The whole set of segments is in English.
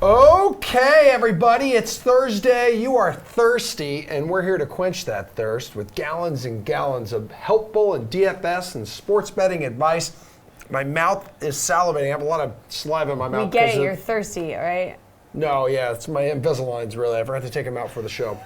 Okay, everybody, it's Thursday. You are thirsty, and we're here to quench that thirst with gallons and gallons of helpful and DFS and sports betting advice. My mouth is salivating. I have a lot of saliva in my mouth. We get it. You're thirsty, right? No, yeah, it's my Invisaligns, really. I forgot to take them out for the show.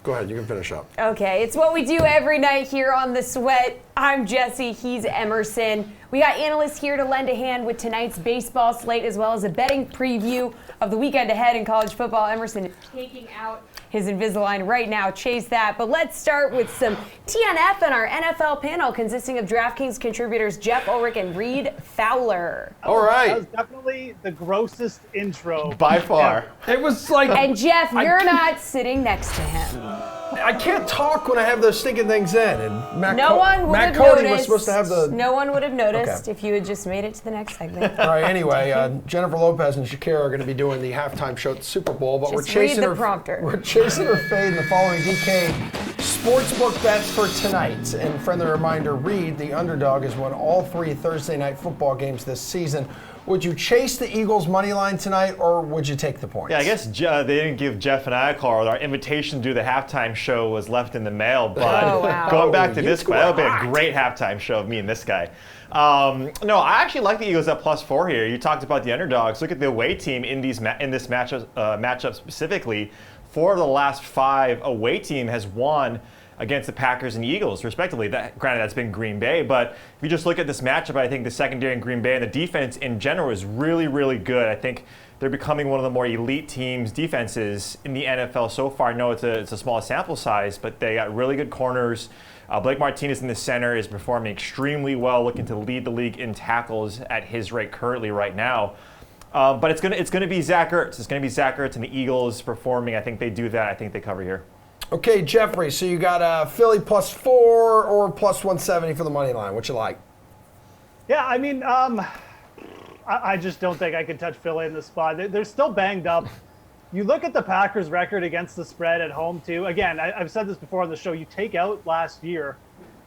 Go ahead, you can finish up. Okay, it's what we do every night here on The Sweat. I'm Jessie, he's Emerson. We got analysts here to lend a hand with tonight's baseball slate as well as a betting preview of the weekend ahead in college football. Emerson is taking out his Invisalign right now. Chase that. But let's start with some TNF and our NFL panel consisting of DraftKings contributors Jeff Ulrich and Reed Fowler. All right. That was definitely the grossest intro. By far. It was like... And Jeff, you're not sitting next to him. I can't talk when I have those stinking things in. And Matt Cody was supposed to have the... No one would have noticed if you had just made it to the next segment. All right, anyway, Jennifer Lopez and Shakira are going to be doing the halftime show at the Super Bowl, but Just we're chasing read the prompter. We're chasing her fade in the following DK Sportsbook bets for tonight. And friendly reminder, Reed, the underdog, has won all 3 Thursday night football games this season. Would you chase the Eagles' money line tonight, or would you take the points? Yeah, I guess they didn't give Jeff and I a call. Our invitation to do the halftime show was left in the mail. But going back to this guy, that would be a great halftime show of me and this guy. No, I actually like the Eagles at +4 here. You talked about the underdogs. Look at the away team in this matchup specifically. 4 of the last 5 away team has won against the Packers and Eagles, respectively. Granted, that's been Green Bay, but if you just look at this matchup, I think the secondary in Green Bay and the defense in general is really, really good. I think they're becoming one of the more elite defenses in the NFL so far. I know it's a small sample size, but they got really good corners. Blake Martinez in the center is performing extremely well, looking to lead the league in tackles at his rate currently right now. But it's gonna be Zach Ertz. It's gonna be Zach Ertz and the Eagles performing. I think they do that. I think they cover here. Okay, Jeffrey, so you got Philly +4 or +170 for the money line. What you like? Yeah, I mean, I just don't think I can touch Philly in this spot. They're still banged up. You look at the Packers' record against the spread at home, too. Again, I've said this before on the show. You take out last year,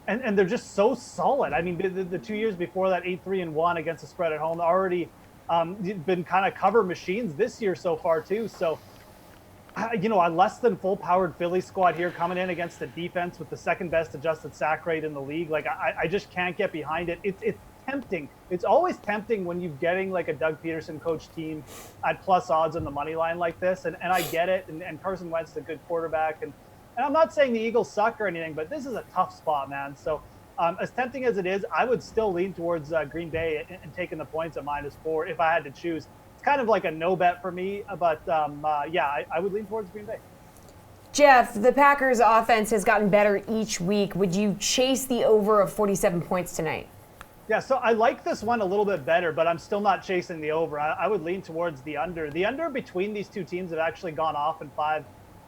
and they're just so solid. I mean, the 2 years before that, 8-3-1 against the spread at home, already been kind of cover machines this year so far, too. So, a less than full-powered Philly squad here coming in against the defense with the second best adjusted sack rate in the league. Like, I just can't get behind it. It's tempting. It's always tempting when you're getting like a Doug Peterson coach team at plus odds on the money line like this. And I get it. And Carson Wentz is a good quarterback. And I'm not saying the Eagles suck or anything, but this is a tough spot, man. So as tempting as it is, I would still lean towards Green Bay and taking the points at -4 if I had to choose. Kind of like a no bet for me, but I would lean towards Green Bay. Jeff, the Packers offense has gotten better each week. Would you chase the over of 47 points tonight? Yeah, so I like this one a little bit better, but I'm still not chasing the over. I would lean towards the under. The under between these two teams have actually gone off in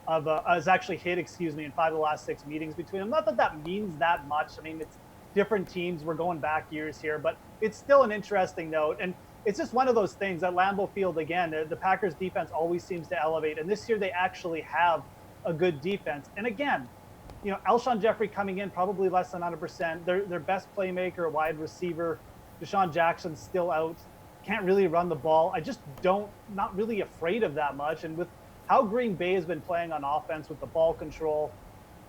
has actually hit, in 5 of the last 6 meetings between them. Not that that means that much. I mean, it's different teams. We're going back years here, but it's still an interesting note. And it's just one of those things at Lambeau Field, again, the Packers defense always seems to elevate. And this year they actually have a good defense. And again, Alshon Jeffrey coming in probably less than 100%. Their best playmaker, wide receiver, Deshaun Jackson's still out. Can't really run the ball. I just not really afraid of that much. And with how Green Bay has been playing on offense with the ball control,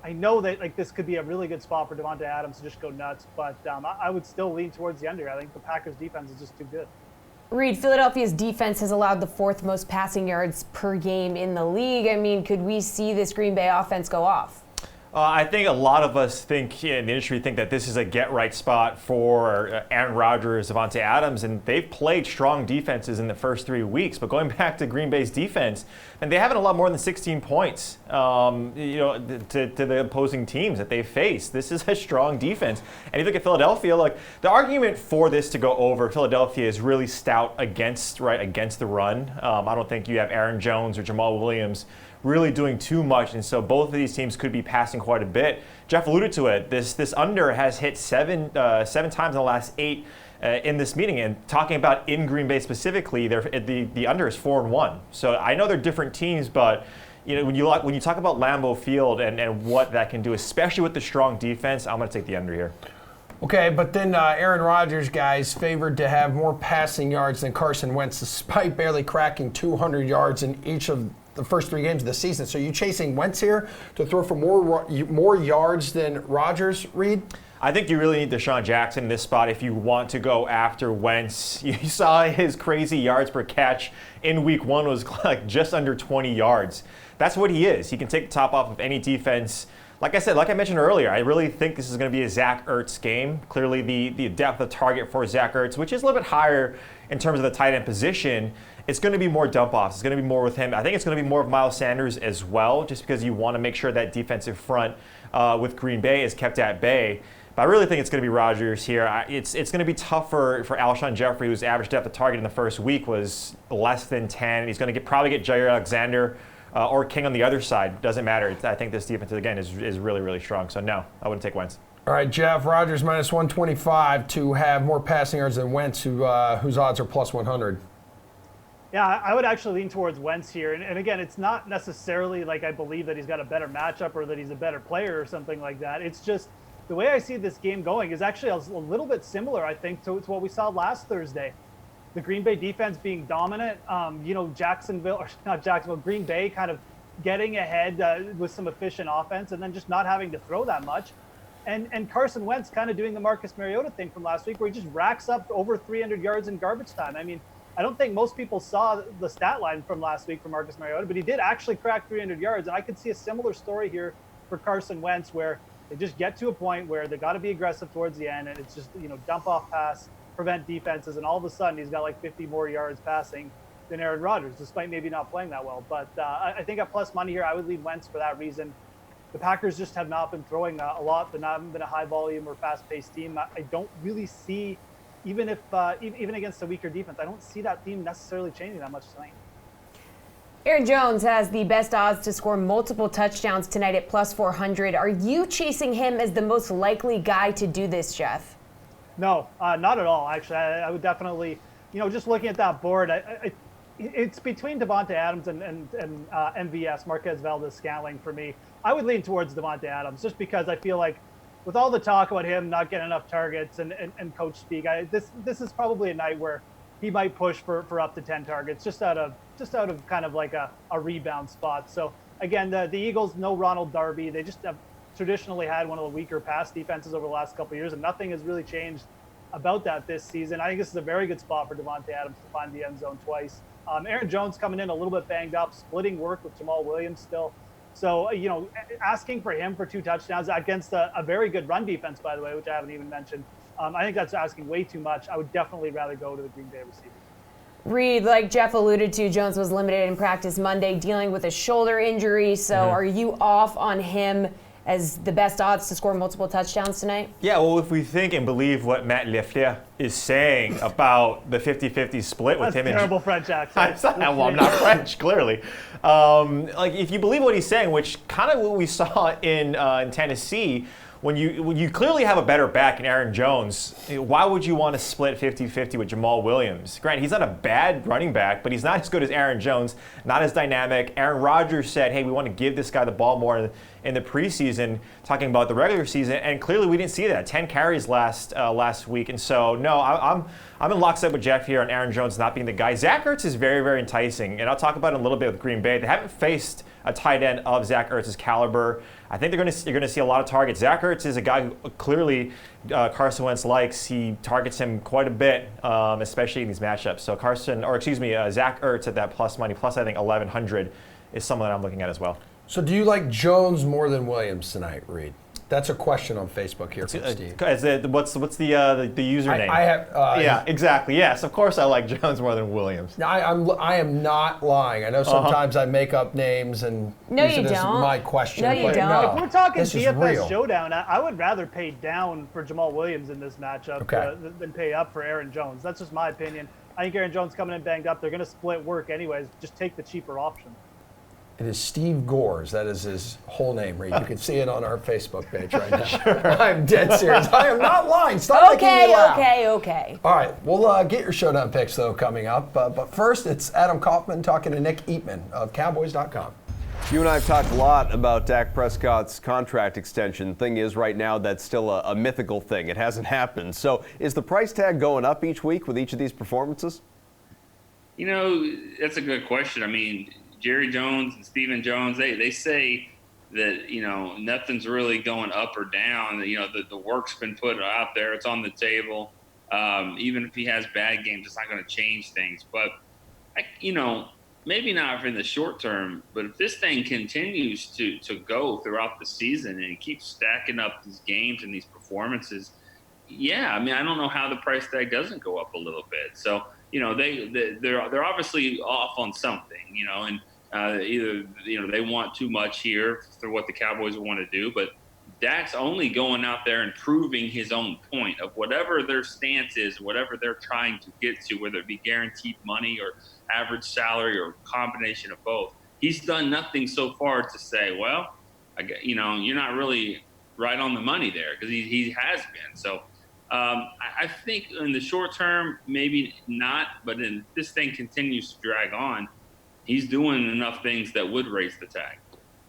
I know that this could be a really good spot for Devontae Adams to just go nuts. But I would still lean towards the under. I think the Packers defense is just too good. Reed, Philadelphia's defense has allowed the 4th most passing yards per game in the league. I mean, could we see this Green Bay offense go off? I think a lot of us in the industry think that this is a get-right spot for Aaron Rodgers, Devontae Adams, and they've played strong defenses in the first 3 weeks. But going back to Green Bay's defense, and they haven't allowed more than 16 points, to the opposing teams that they face. This is a strong defense. And you look at Philadelphia, like the argument for this to go over, Philadelphia is really stout against the run. I don't think you have Aaron Jones or Jamal Williams really doing too much, and so both of these teams could be passing quite a bit. Jeff alluded to it. This under has hit seven times in the last 8 in this meeting, and talking about in Green Bay specifically, the under is 4-1. So I know they're different teams, but when you talk about Lambeau Field and what that can do, especially with the strong defense, I'm going to take the under here. Okay, but then Aaron Rodgers, guys, favored to have more passing yards than Carson Wentz, despite barely cracking 200 yards in each of the first 3 games of the season. So you chasing Wentz here to throw for more yards than Rodgers, Reed? I think you really need Deshaun Jackson in this spot if you want to go after Wentz. You saw his crazy yards per catch in week 1 was like just under 20 yards. That's what he is. He can take the top off of any defense. Like I said, like I mentioned earlier, I really think this is going to be a Zach Ertz game. Clearly the depth of target for Zach Ertz, which is a little bit higher in terms of the tight end position, it's going to be more dump-offs. It's going to be more with him. I think it's going to be more of Miles Sanders as well, just because you want to make sure that defensive front with Green Bay is kept at bay. But I really think it's going to be Rodgers here. It's going to be tough for Alshon Jeffrey, whose average depth of target in the first week was less than 10. He's going to probably get Jair Alexander or King on the other side. Doesn't matter. I think this defense, again, is really, really strong. So, no, I wouldn't take Wentz. All right, Jeff, Rodgers minus 125 to have more passing yards than Wentz, whose odds are plus 100. Yeah, I would actually lean towards Wentz here. And again, it's not necessarily like I believe that he's got a better matchup or that he's a better player or something like that. It's just the way I see this game going is actually a little bit similar, I think, to what we saw last Thursday. The Green Bay defense being dominant, Green Bay kind of getting ahead with some efficient offense and then just not having to throw that much. And Carson Wentz kind of doing the Marcus Mariota thing from last week where he just racks up over 300 yards in garbage time. I mean, I don't think most people saw the stat line from last week for Marcus Mariota, but he did actually crack 300 yards. And I could see a similar story here for Carson Wentz where they just get to a point where they got to be aggressive towards the end and it's just, dump off pass, prevent defenses, and all of a sudden he's got like 50 more yards passing than Aaron Rodgers, despite maybe not playing that well. But I think at plus money here, I would lead Wentz for that reason. The Packers just have not been throwing a lot. They've not been a high volume or fast paced team. I don't really see, even against a weaker defense, I don't see that team necessarily changing that much tonight. Aaron Jones has the best odds to score multiple touchdowns tonight at plus 400. Are you chasing him as the most likely guy to do this, Jeff? No, not at all, actually. I would definitely, just looking at that board, it's between Davante Adams and MVS, Marquez Valdez-Scantling for me. I would lean towards Davante Adams just because I feel like with all the talk about him not getting enough targets and coach speak, this is probably a night where he might push for up to 10 targets just out of kind of like a rebound spot. So again, the Eagles, no Ronald Darby. They just have traditionally had one of the weaker pass defenses over the last couple of years, and nothing has really changed about that this season. I think this is a very good spot for Davante Adams to find the end zone twice. Aaron Jones coming in a little bit banged up, splitting work with Jamal Williams still. So, asking for him for 2 touchdowns against a very good run defense, by the way, which I haven't even mentioned, I think that's asking way too much. I would definitely rather go to the Green Bay receiver. Reed, like Jeff alluded to, Jones was limited in practice Monday dealing with a shoulder injury. So are you off on him as the best odds to score multiple touchdowns tonight? Yeah, well, if we think and believe what Matt Lefleur is saying about the 50-50 split with him and terrible French accent. Well, I'm not French, clearly. If you believe what he's saying, which kind of what we saw in Tennessee, when you clearly have a better back in Aaron Jones, why would you want to split 50-50 with Jamal Williams? Granted, he's not a bad running back, but he's not as good as Aaron Jones, not as dynamic. Aaron Rodgers said, hey, we want to give this guy the ball more in the preseason, talking about the regular season, and clearly we didn't see that. 10 carries last week, and so, no, I'm in lockstep with Jeff here on Aaron Jones not being the guy. Zach Ertz is very, very enticing, and I'll talk about it a little bit with Green Bay. They haven't faced a tight end of Zach Ertz's caliber. I think you're going to see a lot of targets. Zach Ertz is a guy who clearly Carson Wentz likes. He targets him quite a bit, especially in these matchups. So Zach Ertz at that plus money, plus I think 1,100 is someone that I'm looking at as well. So do you like Jones more than Williams tonight, Reed? That's a question on Facebook here from Steve. What's the username? I have. Yeah, exactly. Yes, of course I like Jones more than Williams. I am not lying. I know sometimes I make up names and use it as my question. No, you don't. No, if we're talking DFS Showdown, I would rather pay down for Jamal Williams in this matchup than pay up for Aaron Jones. That's just my opinion. I think Aaron Jones coming in banged up. They're going to split work anyways. Just take the cheaper option. It is Steve Gores. That is his whole name, Reed. You can see it on our Facebook page right now. Sure. I'm dead serious. I am not lying. Stop making me laugh. Okay. All right. We'll get your Showdown picks, though, coming up. But first, it's Adam Kaufman talking to Nick Eatman of Cowboys.com. You and I have talked a lot about Dak Prescott's contract extension. Thing is, right now, that's still a mythical thing. It hasn't happened. So is the price tag going up each week with each of these performances? You know, that's a good question. I mean, Jerry Jones and Stephen Jones, they say that, you know, nothing's really going up or down. You know, the work's been put out there. It's on the table. Even if he has bad games, it's not going to change things. But, you know, maybe not in the short term, but if this thing continues to go throughout the season and keeps stacking up these games and these performances, yeah, I mean, I don't know how the price tag doesn't go up a little bit. So, you know, they're obviously off on something, you know, and either, you know, they want too much here for what the Cowboys want to do, but Dak's only going out there and proving his own point of whatever their stance is, whatever they're trying to get to, whether it be guaranteed money or average salary or a combination of both. He's done nothing so far to say, well, you know, you're not really right on the money there, because he has been. So I think in the short term, maybe not, but if this thing continues to drag on, he's doing enough things that would raise the tag.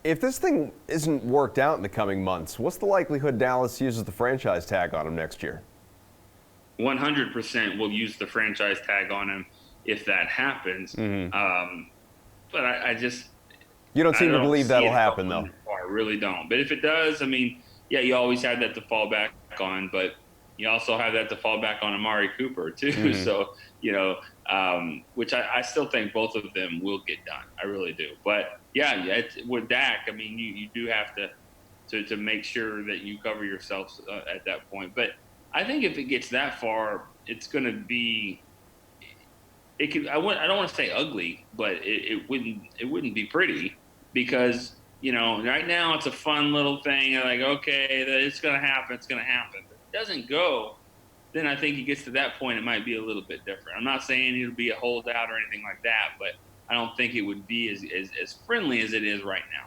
If this thing isn't worked out in the coming months, what's the likelihood Dallas uses the franchise tag on him next year? 100% will use the franchise tag on him if that happens. Mm-hmm. But I just... You don't seem to believe that'll happen, though. I really don't. But if it does, I mean, yeah, you always have that to fall back on, but you also have that to fall back on Amari Cooper, too. Mm-hmm. So, you know, which I still think both of them will get done. I really do. But, yeah, with Dak, I mean, you do have to make sure that you cover yourselves at that point. But I think if it gets that far, it's going to be – I don't want to say ugly, but it wouldn't be pretty, because, you know, right now it's a fun little thing. Like, okay, it's going to happen. It's going to happen. But if it doesn't go, then I think it gets to that point, it might be a little bit different. I'm not saying it'll be a holdout or anything like that, but I don't think it would be as friendly as it is right now.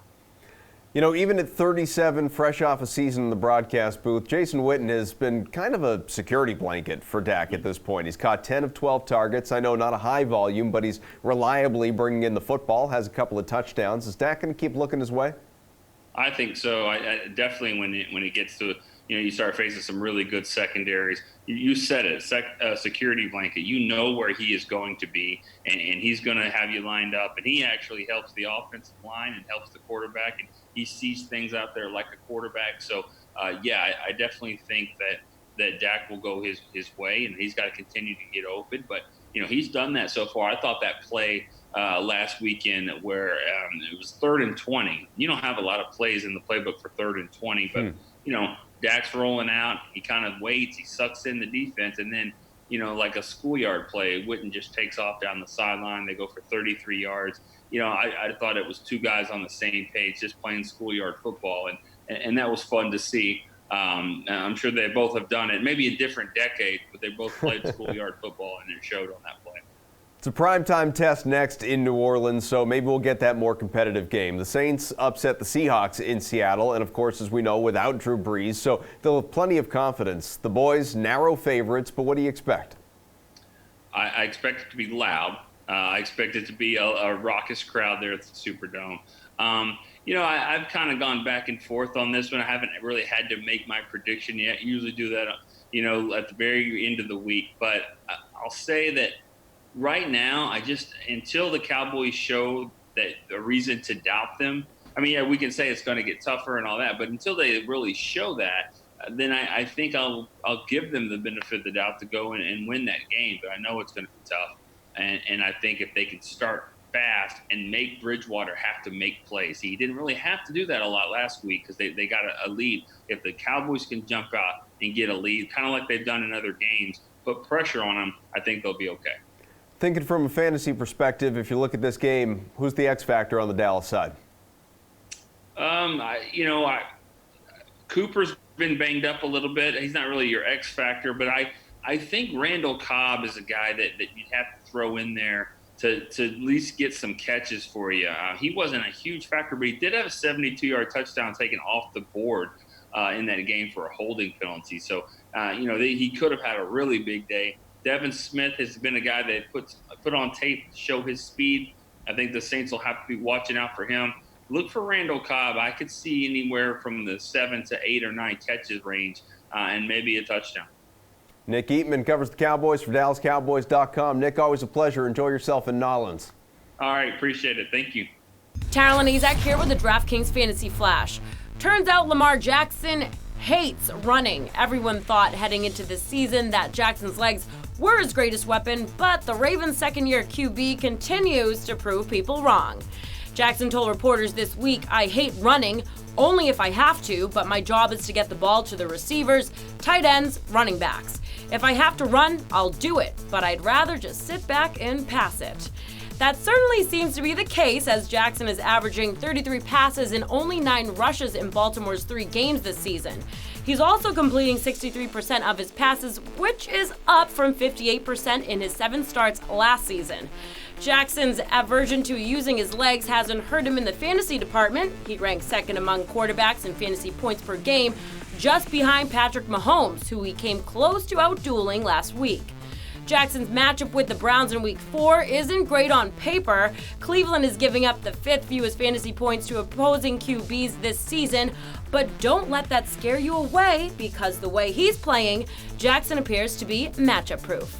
You know, even at 37, fresh off a season in the broadcast booth, Jason Witten has been kind of a security blanket for Dak at this point. He's caught 10 of 12 targets. I know not a high volume, but he's reliably bringing in the football, has a couple of touchdowns. Is Dak going to keep looking his way? I think so. I definitely when it gets to, you know, you start facing some really good secondaries. You said it, security blanket. You know where he is going to be, and he's going to have you lined up. And he actually helps the offensive line and helps the quarterback, and he sees things out there like a quarterback. So, yeah, I definitely think that Dak will go his way, and he's got to continue to get open. But, you know, he's done that so far. I thought that play last weekend where it was 3rd and 20. You don't have a lot of plays in the playbook for 3rd and 20, but, you know, Dak's rolling out. He kind of waits. He sucks in the defense. And then, you know, like a schoolyard play, Witten just takes off down the sideline. They go for 33 yards. You know, I thought it was two guys on the same page just playing schoolyard football. And that was fun to see. I'm sure they both have done it. Maybe a different decade, but they both played schoolyard football, and it showed on that play. It's a primetime test next in New Orleans, so maybe we'll get that more competitive game. The Saints upset the Seahawks in Seattle, and of course, as we know, without Drew Brees, so they'll have plenty of confidence. The boys, narrow favorites, but what do you expect? I expect it to be loud. I expect it to be a raucous crowd there at the Superdome. You know, I've kind of gone back and forth on this one. I haven't really had to make my prediction yet. Usually do that, you know, at the very end of the week. But I'll say that right now, until the Cowboys show that a reason to doubt them. I mean, yeah, we can say it's going to get tougher and all that, but until they really show that, then I think I'll give them the benefit of the doubt to go and win that game. But I know it's going to be tough, and I think if they can start fast and make Bridgewater have to make plays. He didn't really have to do that a lot last week because they got a lead. If the Cowboys can jump out and get a lead, kind of like they've done in other games, put pressure on them, I think they'll be okay. Thinking from a fantasy perspective, if you look at this game, who's the X factor on the Dallas side? Cooper's been banged up a little bit. He's not really your X factor, but I think Randall Cobb is a guy that you'd have to throw in there to at least get some catches for you. He wasn't a huge factor, but he did have a 72-yard touchdown taken off the board in that game for a holding penalty. So, he could have had a really big day. Devin Smith has been a guy that put on tape to show his speed. I think the Saints will have to be watching out for him. look for Randall Cobb. I could see anywhere from the 7 to 8 or 9 catches range and maybe a touchdown. Nick Eatman covers the Cowboys for DallasCowboys.com. Nick, always a pleasure. Enjoy yourself in Nolens. All right, appreciate it. Thank you. Taryn Izak here with the DraftKings Fantasy Flash. Turns out Lamar Jackson hates running. Everyone thought heading into this season that Jackson's legs were his greatest weapon, but the Ravens' second-year QB continues to prove people wrong. Jackson told reporters this week, "I hate running, only if I have to, but my job is to get the ball to the receivers, tight ends, running backs. If I have to run, I'll do it, but I'd rather just sit back and pass it." That certainly seems to be the case, as Jackson is averaging 33 passes and only 9 rushes in Baltimore's 3 games this season. He's also completing 63% of his passes, which is up from 58% in his 7 starts last season. Jackson's aversion to using his legs hasn't hurt him in the fantasy department. He ranks second among quarterbacks in fantasy points per game, just behind Patrick Mahomes, who he came close to outdueling last week. Jackson's matchup with the Browns in Week 4 isn't great on paper. Cleveland is giving up the 5th fewest fantasy points to opposing QBs this season, but don't let that scare you away, because the way he's playing, Jackson appears to be matchup-proof.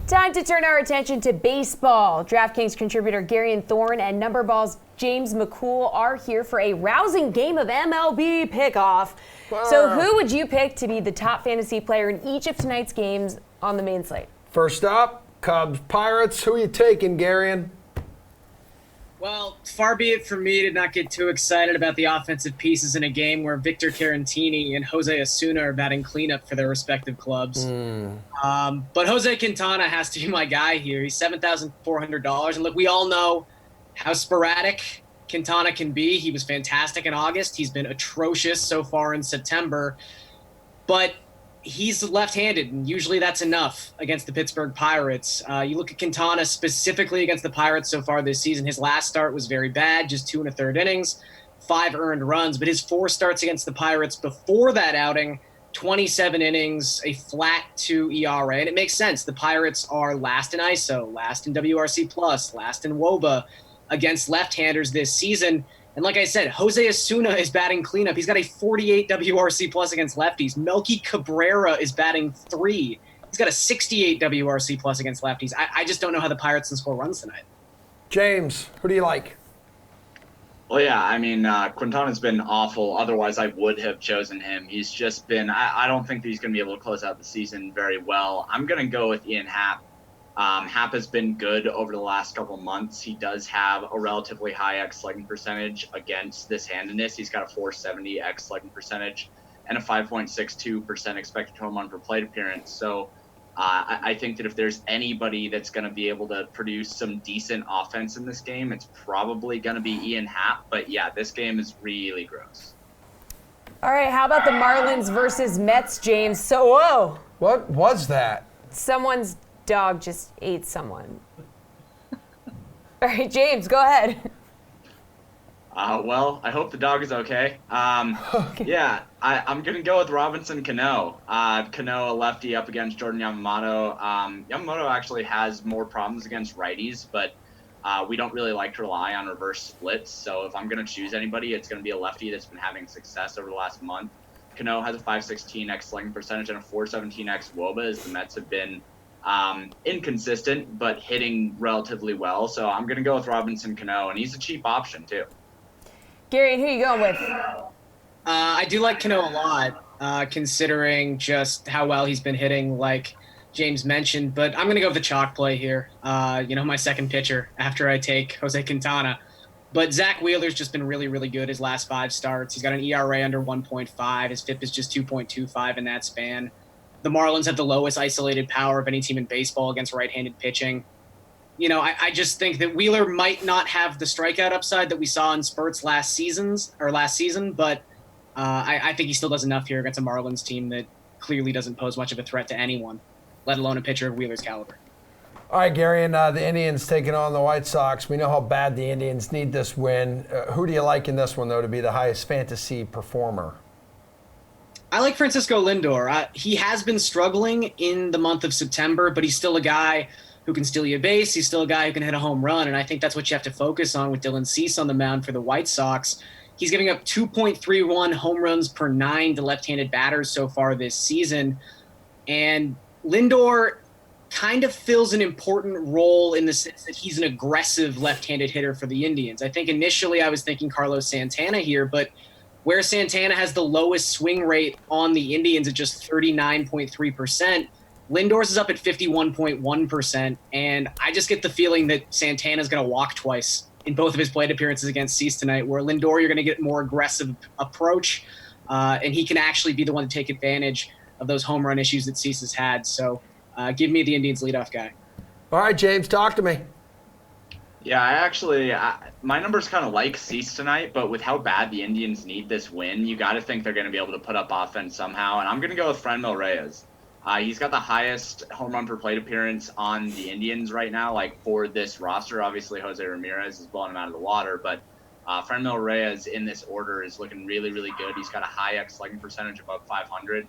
Time to turn our attention to baseball. DraftKings contributor Gary Thorne and Numberball's James McCool are here for a rousing game of MLB pickoff. So who would you pick to be the top fantasy player in each of tonight's games on the main slate? First up, Cubs Pirates. Who are you taking, Garion? Well, far be it from me to not get too excited about the offensive pieces in a game where Victor Caratini and Jose Osuna are batting cleanup for their respective clubs. But Jose Quintana has to be my guy here. He's $7,400. And look, we all know how sporadic Quintana can be. He was fantastic in August. He's been atrocious so far in September. But he's left-handed, and usually that's enough against the Pittsburgh Pirates. You look at Quintana specifically against the Pirates so far this season. His last start was very bad, just 2 1/3 innings, 5 earned runs. But his 4 starts against the Pirates before that outing, 27 innings, a flat 2 ERA. And it makes sense. The Pirates are last in ISO, last in WRC+, last in WOBA against left-handers this season. And like I said, Jose Osuna is batting cleanup. He's got a 48 WRC plus against lefties. Melky Cabrera is batting 3. He's got a 68 WRC plus against lefties. I just don't know how the Pirates can score runs tonight. James, who do you like? Well, yeah, I mean, Quintana's been awful. Otherwise, I would have chosen him. He's just been – I don't think that he's going to be able to close out the season very well. I'm going to go with Ian Happ. Happ has been good over the last couple months. He does have a relatively high X-slugging percentage against this handedness. He's got a 470 X-slugging percentage and a 5.62% expected home run per plate appearance. So I think that if there's anybody that's going to be able to produce some decent offense in this game, it's probably going to be Ian Happ. But yeah, this game is really gross. All right, how about the Marlins versus Mets, James? So, whoa. What was that? Someone's dog just ate someone. All right, James, go ahead. Well, I hope the dog is okay. Okay. Yeah, I'm going to go with Robinson Cano. Cano, a lefty, up against Jordan Yamamoto. Yamamoto actually has more problems against righties, but we don't really like to rely on reverse splits. So if I'm going to choose anybody, it's going to be a lefty that's been having success over the last month. Cano has a 516 X slugging percentage and a 417 X WOBA, as the Mets have been inconsistent, but hitting relatively well. So I'm going to go with Robinson Cano, and he's a cheap option too. Gary, who are you going with? I do like Cano a lot, considering just how well he's been hitting, like James mentioned. But I'm going to go with the chalk play here. My second pitcher after I take Jose Quintana. But Zach Wheeler's just been really, really good his last 5 starts. He's got an ERA under 1.5. His FIP is just 2.25 in that span. The Marlins have the lowest isolated power of any team in baseball against right-handed pitching. I just think that Wheeler might not have the strikeout upside that we saw in spurts last season, but I think he still does enough here against a Marlins team that clearly doesn't pose much of a threat to anyone, let alone a pitcher of Wheeler's caliber. All right, Gary, and the Indians taking on the White Sox. We know how bad the Indians need this win. Who do you like in this one, though, to be the highest fantasy performer? I like Francisco Lindor. He has been struggling in the month of September, but he's still a guy who can steal you a base. He's still a guy who can hit a home run, and I think that's what you have to focus on with Dylan Cease on the mound for the White Sox. He's giving up 2.31 home runs per 9 to left-handed batters so far this season. And Lindor kind of fills an important role in the sense that he's an aggressive left-handed hitter for the Indians. I think initially I was thinking Carlos Santana here, but where Santana has the lowest swing rate on the Indians at just 39.3%, Lindor's is up at 51.1%, and I just get the feeling that Santana's going to walk twice in both of his plate appearances against Cease tonight, where Lindor, you're going to get more aggressive approach, and he can actually be the one to take advantage of those home run issues that Cease has had. So give me the Indians leadoff guy. All right, James, talk to me. Yeah, my numbers kind of like Cease tonight, but with how bad the Indians need this win, you got to think they're going to be able to put up offense somehow, and I'm going to go with Franmil Reyes. He's got the highest home run per plate appearance on the Indians right now, like for this roster. Obviously, Jose Ramirez is blowing him out of the water, but Franmil Reyes in this order is looking really, really good. He's got a high X slugging percentage above 500.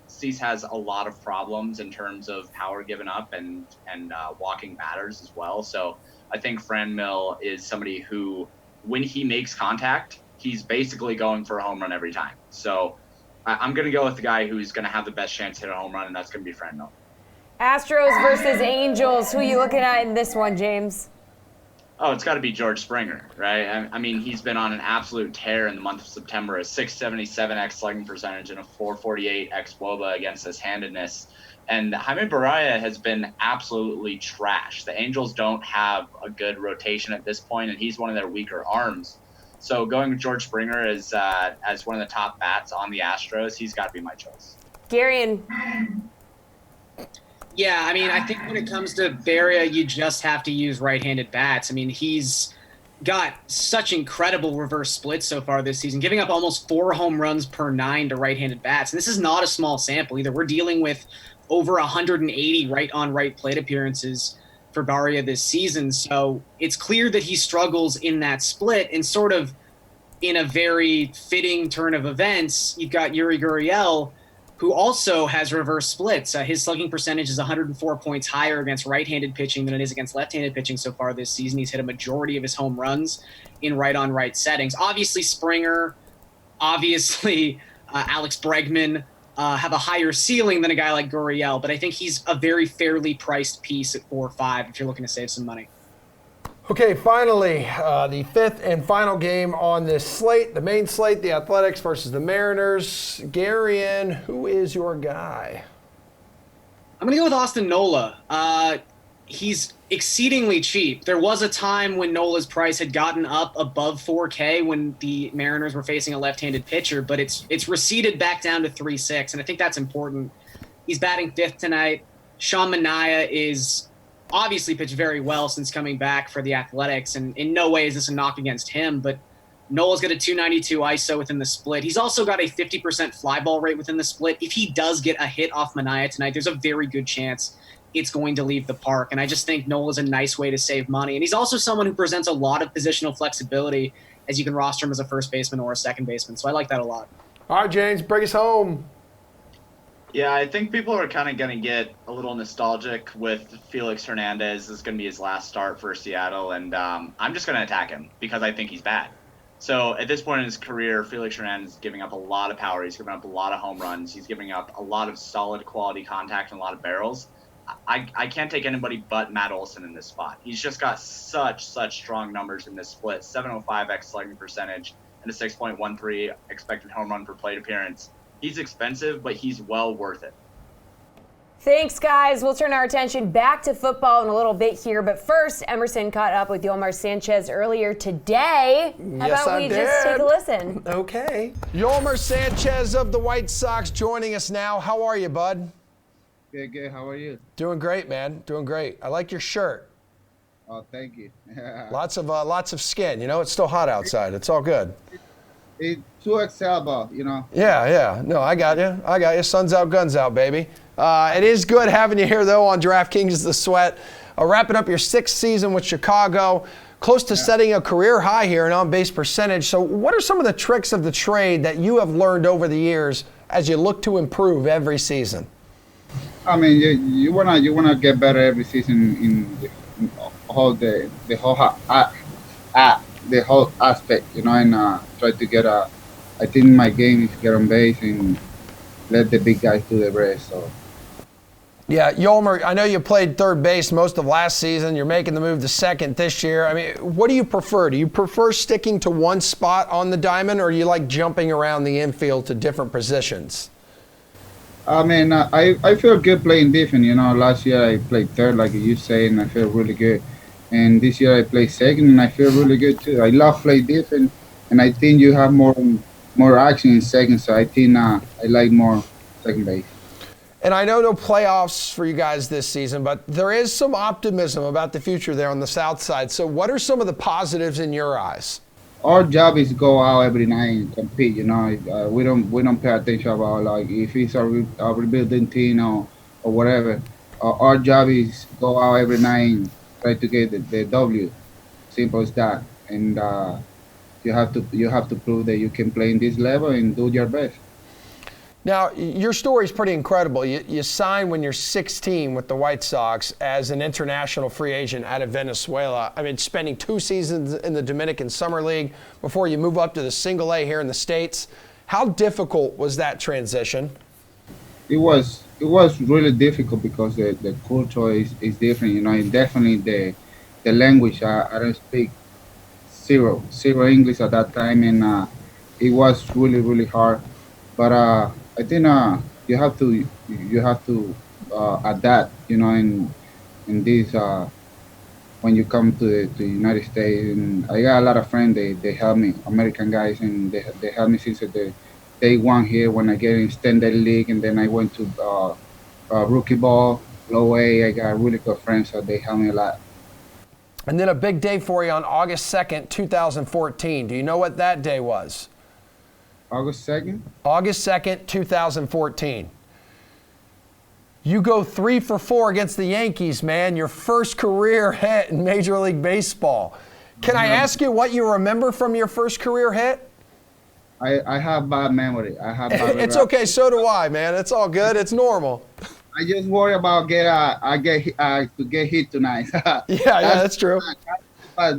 Cease has a lot of problems in terms of power given up and walking batters as well. So I think Franmil is somebody who, when he makes contact, he's basically going for a home run every time. So I'm going to go with the guy who's going to have the best chance to hit a home run, and that's going to be Franmil. Astros versus Angels. Who are you looking at in this one, James? Oh, it's got to be George Springer, right? I mean, he's been on an absolute tear in the month of September, a 677 X slugging percentage and a 448 X WOBA against his handedness. And Jaime Baraya has been absolutely trash. The Angels don't have a good rotation at this point, and he's one of their weaker arms. So going with George Springer as one of the top bats on the Astros, he's got to be my choice. Garion. Yeah, I mean, I think when it comes to Barria, you just have to use right-handed bats. I mean, he's got such incredible reverse splits so far this season, giving up almost 4 home runs per 9 to right-handed bats. And this is not a small sample either. We're dealing with over 180 right-on-right plate appearances for Barria this season. So it's clear that he struggles in that split, and sort of in a very fitting turn of events, you've got Yuri Gurriel, who also has reverse splits. His slugging percentage is 104 points higher against right-handed pitching than it is against left-handed pitching so far this season. He's hit a majority of his home runs in right-on-right settings. Obviously, Springer, Alex Bregman have a higher ceiling than a guy like Gurriel, but I think he's a very fairly priced piece at 4-5 if you're looking to save some money. Okay, finally, the 5th and final game on this slate, the main slate, the Athletics versus the Mariners. Garion, who is your guy? I'm going to go with Austin Nola. He's exceedingly cheap. There was a time when Nola's price had gotten up above 4K when the Mariners were facing a left-handed pitcher, but it's receded back down to 3.6, and I think that's important. He's batting 5th tonight. Sean Manaea is obviously pitched very well since coming back for the Athletics, and in no way is this a knock against him, but Nola's got a 292 ISO within the split. He's also got a 50% fly ball rate within the split. If he does get a hit off Manaea tonight, there's a very good chance it's going to leave the park, and I just think Nola's a nice way to save money. And he's also someone who presents a lot of positional flexibility, as you can roster him as a first baseman or a second baseman, so I like that a lot. All right, James, bring us home. Yeah, I think people are kind of going to get a little nostalgic with Felix Hernandez. This is going to be his last start for Seattle, and I'm just going to attack him because I think he's bad. So at this point in his career, Felix Hernandez is giving up a lot of power. He's giving up a lot of home runs. He's giving up a lot of solid quality contact and a lot of barrels. I can't take anybody but Matt Olson in this spot. He's just got such strong numbers in this split. 705 X slugging percentage and a 6.13 expected home run per plate appearance. He's expensive, but he's well worth it. Thanks, guys. We'll turn our attention back to football in a little bit here. But first, Emerson caught up with Yomar Sanchez earlier today. How about we just take a listen? Okay. Yomar Sanchez of the White Sox joining us now. How are you, bud? Good. How are you? Doing great, man. Doing great. I like your shirt. Oh, thank you. Lots of skin. You know, it's still hot outside. It's all good. It's 2XL, but, you know. Yeah. No, I got you. Sun's out, guns out, baby. It is good having you here, though, on DraftKings The Sweat. Wrapping up your 6th season with Chicago. Close to setting a career high here in on-base percentage. So what are some of the tricks of the trade that you have learned over the years as you look to improve every season? I mean, you wanna get better every season in all the whole the whole aspect, and try to get a. I think my game is get on base and let the big guys do the rest. So. Yeah, Yolmer, I know you played third base most of last season. You're making the move to second this year. I mean, what do you prefer? Do you prefer sticking to one spot on the diamond, or do you like jumping around the infield to different positions? I mean, I feel good playing defense. Last year I played third, like you say, and I feel really good. And this year I play second, and I feel really good too. I love playing defense, and I think you have more action in second, so I think I like more second base. And I know no playoffs for you guys this season, but there is some optimism about the future there on the south side. So what are some of the positives in your eyes? Our job is go out every night and compete. We don't pay attention about like if it's a rebuilding team or whatever. Our job is go out every night and try to get the W. Simple as that. And you have to prove that you can play in this level and do your best. Now, your story is pretty incredible. You signed when you're 16 with the White Sox as an international free agent out of Venezuela. I mean, spending 2 seasons in the Dominican Summer League before you move up to the Single A here in the States. How difficult was that transition? It was really difficult because the culture is different. And definitely the language. I don't speak zero English at that time, and it was really, really hard. But I think you have to adapt, in this when you come to the United States. And I got a lot of friends. They help me, American guys, and they help me since the day one here when I get in standard league, and then I went to rookie ball, low A. I got really good friends, so they help me a lot. And then a big day for you on August 2nd, 2014. Do you know what that day was? August 2nd? August 2nd, 2014. You go 3 for 4 against the Yankees, man. Your first career hit in Major League Baseball. Can I ask you what you remember from your first career hit? I have bad memory. It's okay. So do I, man. It's all good. It's normal. I just worry about to get hit tonight. That's true. That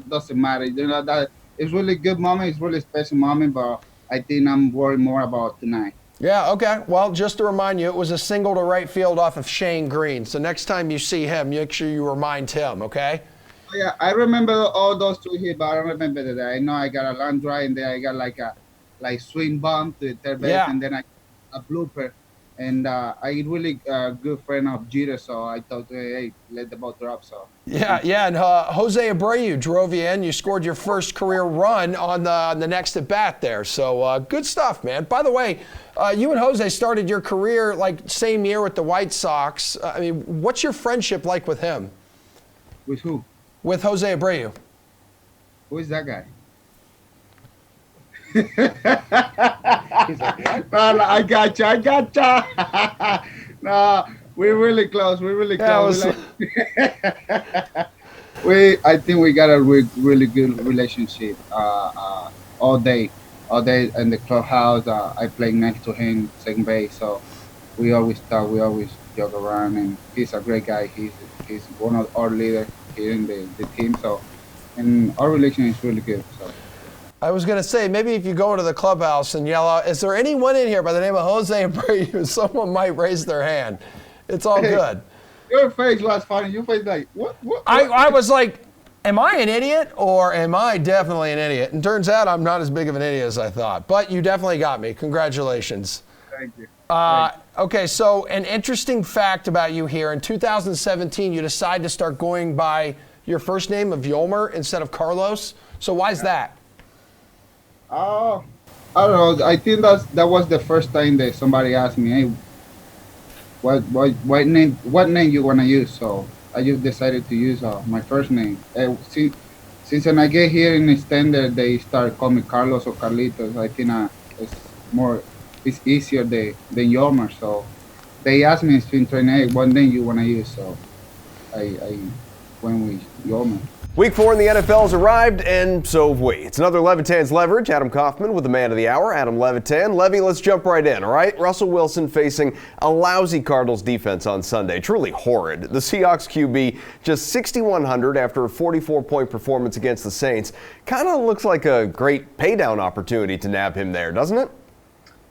doesn't matter. That it's really good moment. It's really special moment, but I think I'm worried more about tonight. Yeah, okay. Well, just to remind you, it was a single to right field off of Shane Green. So next time you see him, make sure you remind him, okay? Yeah, I remember all those 2 hits, but I don't remember that. I know I got a long drive, and then I got like a swing bump to the third base, and then a blooper. And I really good friend of Jeter, so I thought, hey, let the ball drop. So yeah, and Jose Abreu drove you in. You scored your first career run on the next at bat there. So good stuff, man. By the way, you and Jose started your career like same year with the White Sox. I mean, what's your friendship like with him? With who? With Jose Abreu. Who is that guy? He's like, what? No, I gotcha. No, we're really close. I think we got a really good relationship. All day in the clubhouse. I play next to him, second base. So we always talk. We always joke around, and he's a great guy. He's one of our leaders here in the team. So, and our relation is really good. So. I was going to say, maybe if you go into the clubhouse and yell out, is there anyone in here by the name of Jose Abreu? Someone might raise their hand. It's all good. Your face was funny. Your face like, what? I was like, am I an idiot or am I definitely an idiot? And turns out I'm not as big of an idiot as I thought. But you definitely got me. Congratulations. Thank you. Okay, so an interesting fact about you here. In 2017, you decided to start going by your first name of Yolmer instead of Carlos. So why is that? I don't know. I think that was the first time that somebody asked me, "Hey, what name you wanna use?" So I just decided to use my first name. Since when I get here in the standard, they start calling me Carlos or Carlitos. I think it's easier than Yolmer. So they asked me in spring training, "Hey, what name you wanna use?" So I went with Yoan. Week 4 in the NFL has arrived, and so have we. It's another Levitan's Leverage. Adam Kaufman with the man of the hour, Adam Levitan. Levy, let's jump right in, all right? Russell Wilson facing a lousy Cardinals defense on Sunday. Truly horrid. The Seahawks QB just 6,100 after a 44-point performance against the Saints. Kind of looks like a great paydown opportunity to nab him there, doesn't it?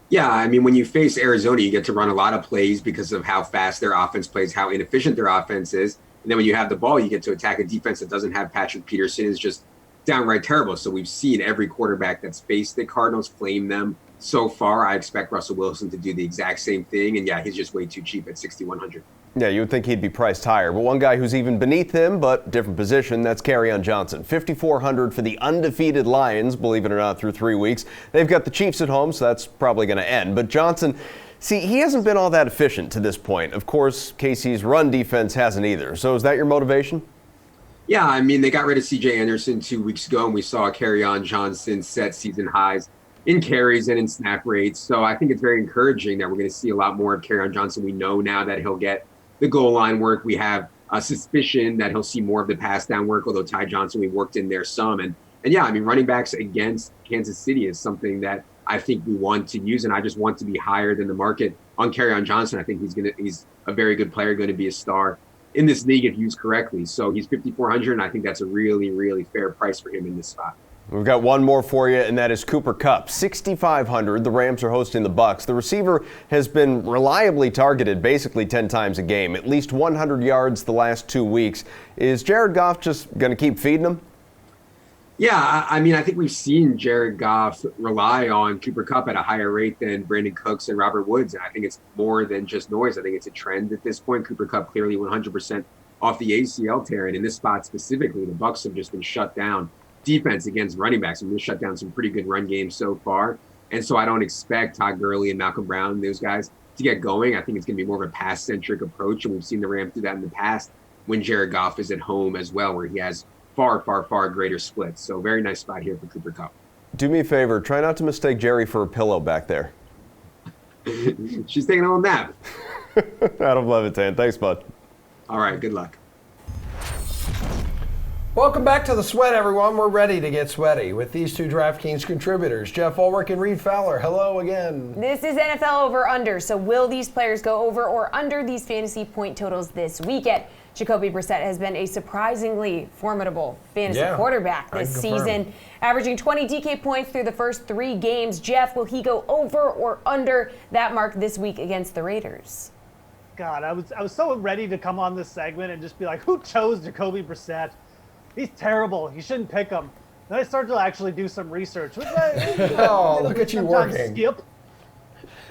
Yeah, I mean, when you face Arizona, you get to run a lot of plays because of how fast their offense plays, how inefficient their offense is. And then when you have the ball, you get to attack a defense that doesn't have Patrick Peterson. Is just downright terrible. So we've seen every quarterback that's faced the Cardinals flame them so far. I expect Russell Wilson to do the exact same thing. And yeah, he's just way too cheap at 6,100. Yeah, you would think he'd be priced higher. But one guy who's even beneath him, but different position, that's Kerryon Johnson. 5,400 for the undefeated Lions, believe it or not, through 3 weeks. They've got the Chiefs at home, so that's probably going to end. But Johnson, see, he hasn't been all that efficient to this point. Of course, KC's run defense hasn't either. So is that your motivation? Yeah, I mean, they got rid of C.J. Anderson 2 weeks ago, and we saw Kerryon Johnson set season highs in carries and in snap rates. So I think it's very encouraging that we're going to see a lot more of Kerryon Johnson. We know now that he'll get the goal line work. We have a suspicion that he'll see more of the pass down work, although Ty Johnson, we worked in there some. And yeah, I mean, running backs against Kansas City is something that I think we want to use, and I just want to be higher than the market on Kerryon Johnson. I think he's a very good player, going to be a star in this league if used correctly. So he's 5,400, and I think that's a really, really fair price for him in this spot. We've got one more for you, and that is Cooper Kupp, 6,500. The Rams are hosting the Bucs. The receiver has been reliably targeted basically 10 times a game, at least 100 yards the last 2 weeks. Is Jared Goff just going to keep feeding him? Yeah, I mean, I think we've seen Jared Goff rely on Cooper Kupp at a higher rate than Brandon Cooks and Robert Woods, and I think it's more than just noise. I think it's a trend at this point. Cooper Kupp clearly 100% off the ACL tear, and in this spot specifically, the Bucs have just been shut down. Defense against running backs, and we've shut down some pretty good run games so far, and so I don't expect Todd Gurley and Malcolm Brown, those guys, to get going. I think it's going to be more of a pass-centric approach, and we've seen the Rams do that in the past when Jared Goff is at home as well, where he has far, far, far greater splits. So very nice spot here for Cooper Kupp. Do me a favor, try not to mistake Jerry for a pillow back there. She's taking a little nap. Adam Levitan, thanks, bud. All right, good luck. Welcome back to the Sweat, everyone. We're ready to get sweaty with these two DraftKings contributors, Jeff Ulrich and Reed Fowler. Hello again. This is NFL over-under, so will these players go over or under these fantasy point totals this weekend? Jacoby Brissett has been a surprisingly formidable fantasy quarterback this season, averaging 20 DK points through the first 3 games. Jeff, will he go over or under that mark this week against the Raiders? God, I was so ready to come on this segment and just be like, who chose Jacoby Brissett? He's terrible. You shouldn't pick him. Then I started to actually do some research. Which look at you working. Skip.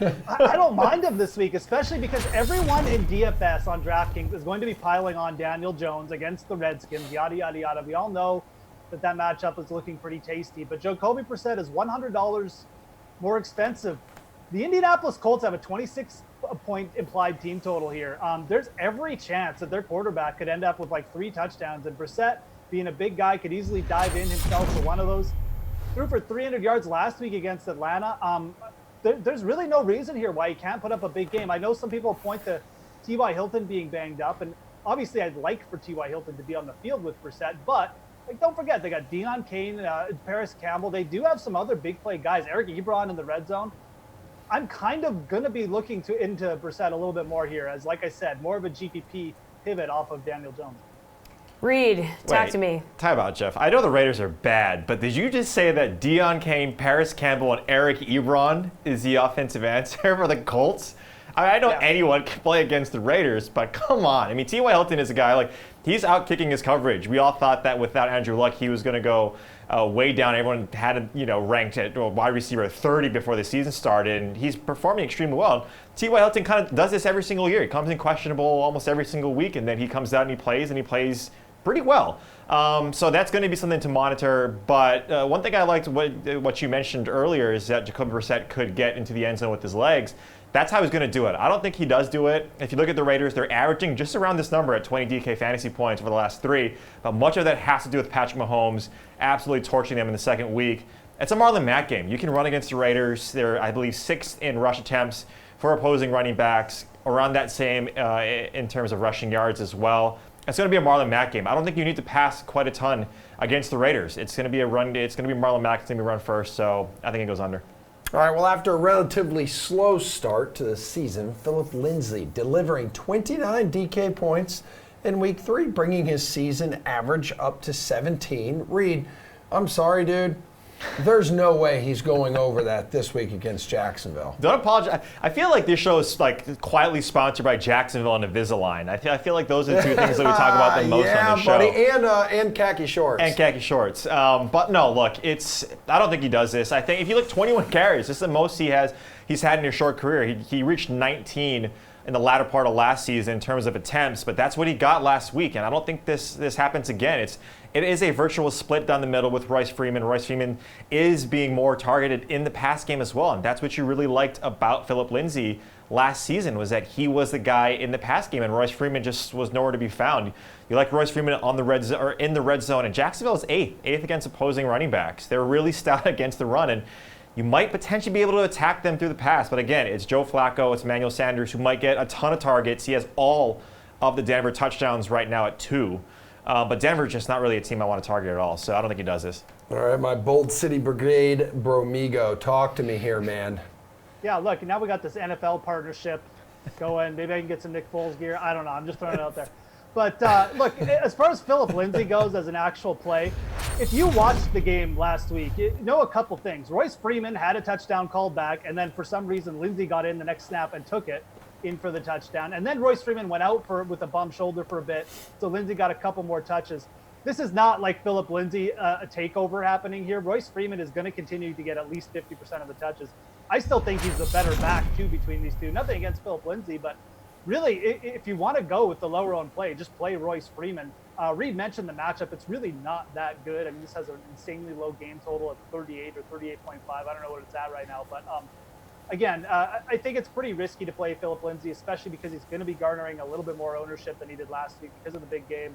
I don't mind him this week, especially because everyone in DFS on DraftKings is going to be piling on Daniel Jones against the Redskins, yada, yada, yada. We all know that matchup is looking pretty tasty, but Jacoby Brissett is $100 more expensive. The Indianapolis Colts have a 26-point implied team total here. There's every chance that their quarterback could end up with like 3 touchdowns, and Brissett, being a big guy, could easily dive in himself for one of those. Threw for 300 yards last week against Atlanta. There's really no reason here why he can't put up a big game. I know some people point to T.Y. Hilton being banged up, and obviously I'd like for T.Y. Hilton to be on the field with Brissett, but don't forget, they got Deion Kane, Paris Campbell. They do have some other big play guys. Eric Ebron in the red zone. I'm kind of going to be looking into Brissett a little bit more here, as like I said, more of a GPP pivot off of Daniel Jones. Reed, talk to me. Time out, Jeff. I know the Raiders are bad, but did you just say that Deion Kane, Paris Campbell, and Eric Ebron is the offensive answer for the Colts? I know anyone can play against the Raiders, but come on. I mean, T.Y. Hilton is a guy, like, he's out kicking his coverage. We all thought that without Andrew Luck, he was going to go way down. Everyone had him, ranked at wide receiver 30 before the season started, and he's performing extremely well. T.Y. Hilton kind of does this every single year. He comes in questionable almost every single week, and then he comes out and he plays pretty well. So that's going to be something to monitor. But one thing I liked what you mentioned earlier is that Jacoby Brissett could get into the end zone with his legs. That's how he's going to do it. I don't think he does do it. If you look at the Raiders, they're averaging just around this number at 20 DK fantasy points over the last 3. But much of that has to do with Patrick Mahomes absolutely torching them in the second week. It's a Marlon Mack game. You can run against the Raiders. They're, I believe, 6th in rush attempts for opposing running backs, around that same in terms of rushing yards as well. it's going to be a Marlon Mack game. I don't think you need to pass quite a ton against the Raiders. It's going to be a run. It's going to be Marlon Mack. It's going to be run first. So I think it goes under. All right, well, after a relatively slow start to the season, Philip Lindsay delivering 29 DK points in Week 3, bringing his season average up to 17. Reed, I'm sorry, dude. There's no way he's going over that this week against Jacksonville. Don't apologize. I feel like this show is like quietly sponsored by Jacksonville and Invisalign. I feel like those are the two things that we talk about the most on the show. Yeah, buddy, and khaki shorts. And khaki shorts. But no, look, I don't think he does this. I think if you look 21 carries, this is the most he's had in his short career. He reached 19 in the latter part of last season in terms of attempts, but that's what he got last week, and I don't think this happens again. It is a virtual split down the middle with Royce Freeman. Royce Freeman is being more targeted in the pass game as well, and that's what you really liked about Philip Lindsay last season, was that he was the guy in the pass game, and Royce Freeman just was nowhere to be found. You like Royce Freeman on the red zone, or in the red zone, and Jacksonville is eighth against opposing running backs. They're really stout against the run, and you might potentially be able to attack them through the pass. But again, it's Joe Flacco, it's Emmanuel Sanders, who might get a ton of targets. He has all of the Denver touchdowns right now at 2. But Denver's just not really a team I want to target at all, so I don't think he does this. All right, my Bold City Brigade, Bromigo, talk to me here, man. Yeah, look, now we got this NFL partnership going. Maybe I can get some Nick Foles gear. I don't know. I'm just throwing it out there. But look, as far as Philip Lindsay goes as an actual play, if you watched the game last week, you know a couple things. Royce Freeman had a touchdown called back, and then for some reason, Lindsay got in the next snap and took it in for the touchdown. And then Royce Freeman went out with a bum shoulder for a bit, so Lindsay got a couple more touches. This is not like Philip Lindsay, a takeover happening here. Royce Freeman is going to continue to get at least 50% of the touches. I still think he's the better back, too, between these two. Nothing against Philip Lindsay, but really, if you want to go with the lower owned play, just play Royce Freeman. Reed mentioned the matchup. It's really not that good. I mean, this has an insanely low game total of 38 or 38.5. I don't know what it's at right now. But again, I think it's pretty risky to play Philip Lindsay, especially because he's going to be garnering a little bit more ownership than he did last week because of the big game.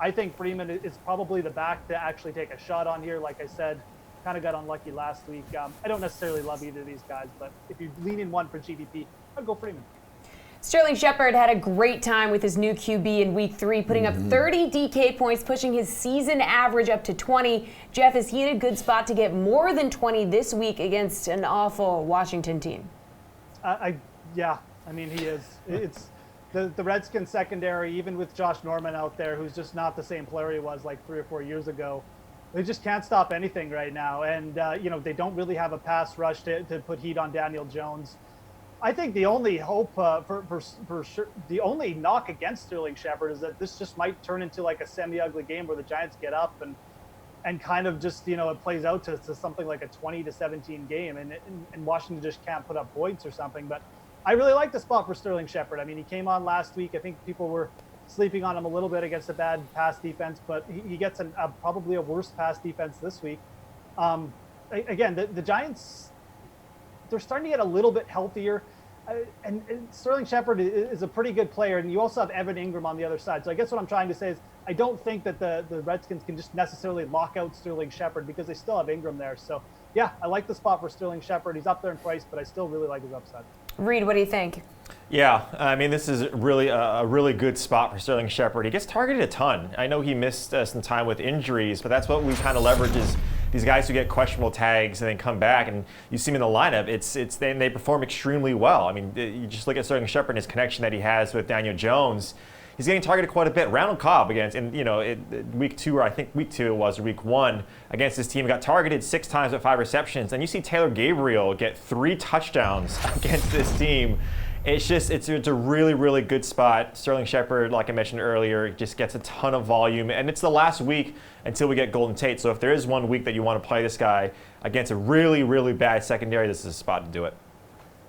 I think Freeman is probably the back to actually take a shot on here. Like I said, kind of got unlucky last week. I don't necessarily love either of these guys, but if you lean in one for GDP, I'd go Freeman. Sterling Shepard had a great time with his new QB in Week 3, putting up 30 DK points, pushing his season average up to 20. Jeff, is he in a good spot to get more than 20 this week against an awful Washington team? Yeah, I mean, he is. It's the Redskins secondary, even with Josh Norman out there, who's just not the same player he was like 3 or 4 years ago. They just can't stop anything right now. And, they don't really have a pass rush to put heat on Daniel Jones. I think the only hope for sure, the only knock against Sterling Shepard is that this just might turn into like a semi-ugly game where the Giants get up and kind of just, it plays out to something like a 20-17 game and Washington just can't put up points or something. But I really like the spot for Sterling Shepard. I mean, he came on last week. I think people were sleeping on him a little bit against a bad pass defense, but he gets probably a worse pass defense this week. Again, the Giants, they're starting to get a little bit healthier. And Sterling Shepard is a pretty good player, and you also have Evan Ingram on the other side. So I guess what I'm trying to say is I don't think that the Redskins can just necessarily lock out Sterling Shepard because they still have Ingram there. So, yeah, I like the spot for Sterling Shepard. He's up there in price, but I still really like his upside. Reed, what do you think? Yeah, I mean, this is really a really good spot for Sterling Shepard. He gets targeted a ton. I know he missed some time with injuries, but that's what we kind of leverage is these guys who get questionable tags and then come back, and you see them in the lineup. They perform extremely well. I mean, you just look at Sterling Shepard and his connection that he has with Daniel Jones. He's getting targeted quite a bit. Randall Cobb against, week 2, or I think week 2 it was, or week 1 against this team, got targeted 6 times with 5 receptions. And you see Taylor Gabriel get 3 touchdowns against this team. It's a really, really good spot. Sterling Shepard, like I mentioned earlier, just gets a ton of volume. And it's the last week until we get Golden Tate. So if there is one week that you want to play this guy against a really, really bad secondary, this is a spot to do it.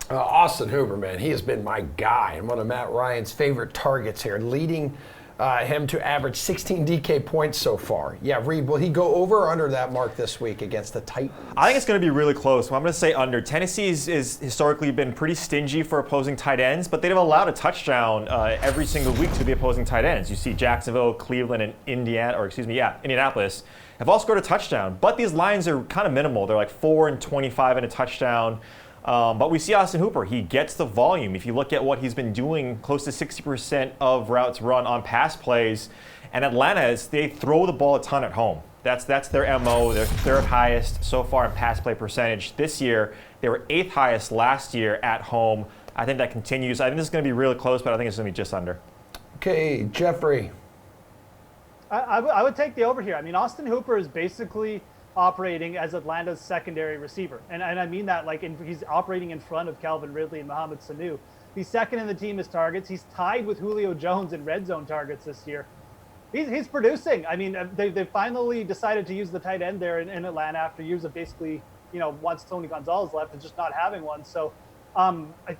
Austin Hooper, man, he has been my guy and one of Matt Ryan's favorite targets here, leading him to average 16 DK points so far. Yeah, Reed, will he go over or under that mark this week against the Titans? I think it's going to be really close. Well, I'm going to say under. Tennessee is historically been pretty stingy for opposing tight ends, but they've allowed a touchdown every single week to the opposing tight ends. You see Jacksonville, Cleveland, and Indianapolis have all scored a touchdown, but these lines are kind of minimal. They're like 4 and 25 and a touchdown. But we see Austin Hooper. He gets the volume. If you look at what he's been doing, close to 60% of routes run on pass plays. And Atlanta, they throw the ball a ton at home. That's their MO. They're third highest so far in pass play percentage. This year, they were 8th highest last year at home. I think that continues. I think this is going to be really close, but I think it's going to be just under. Okay, Jeffrey. I would take the over here. I mean, Austin Hooper is basically operating as Atlanta's secondary receiver. And I mean that like he's operating in front of Calvin Ridley and Mohamed Sanu. He's second in the team as targets. He's tied with Julio Jones in red zone targets this year. He's producing. I mean, they finally decided to use the tight end there in Atlanta after years of basically, once Tony Gonzalez left and just not having one. So, I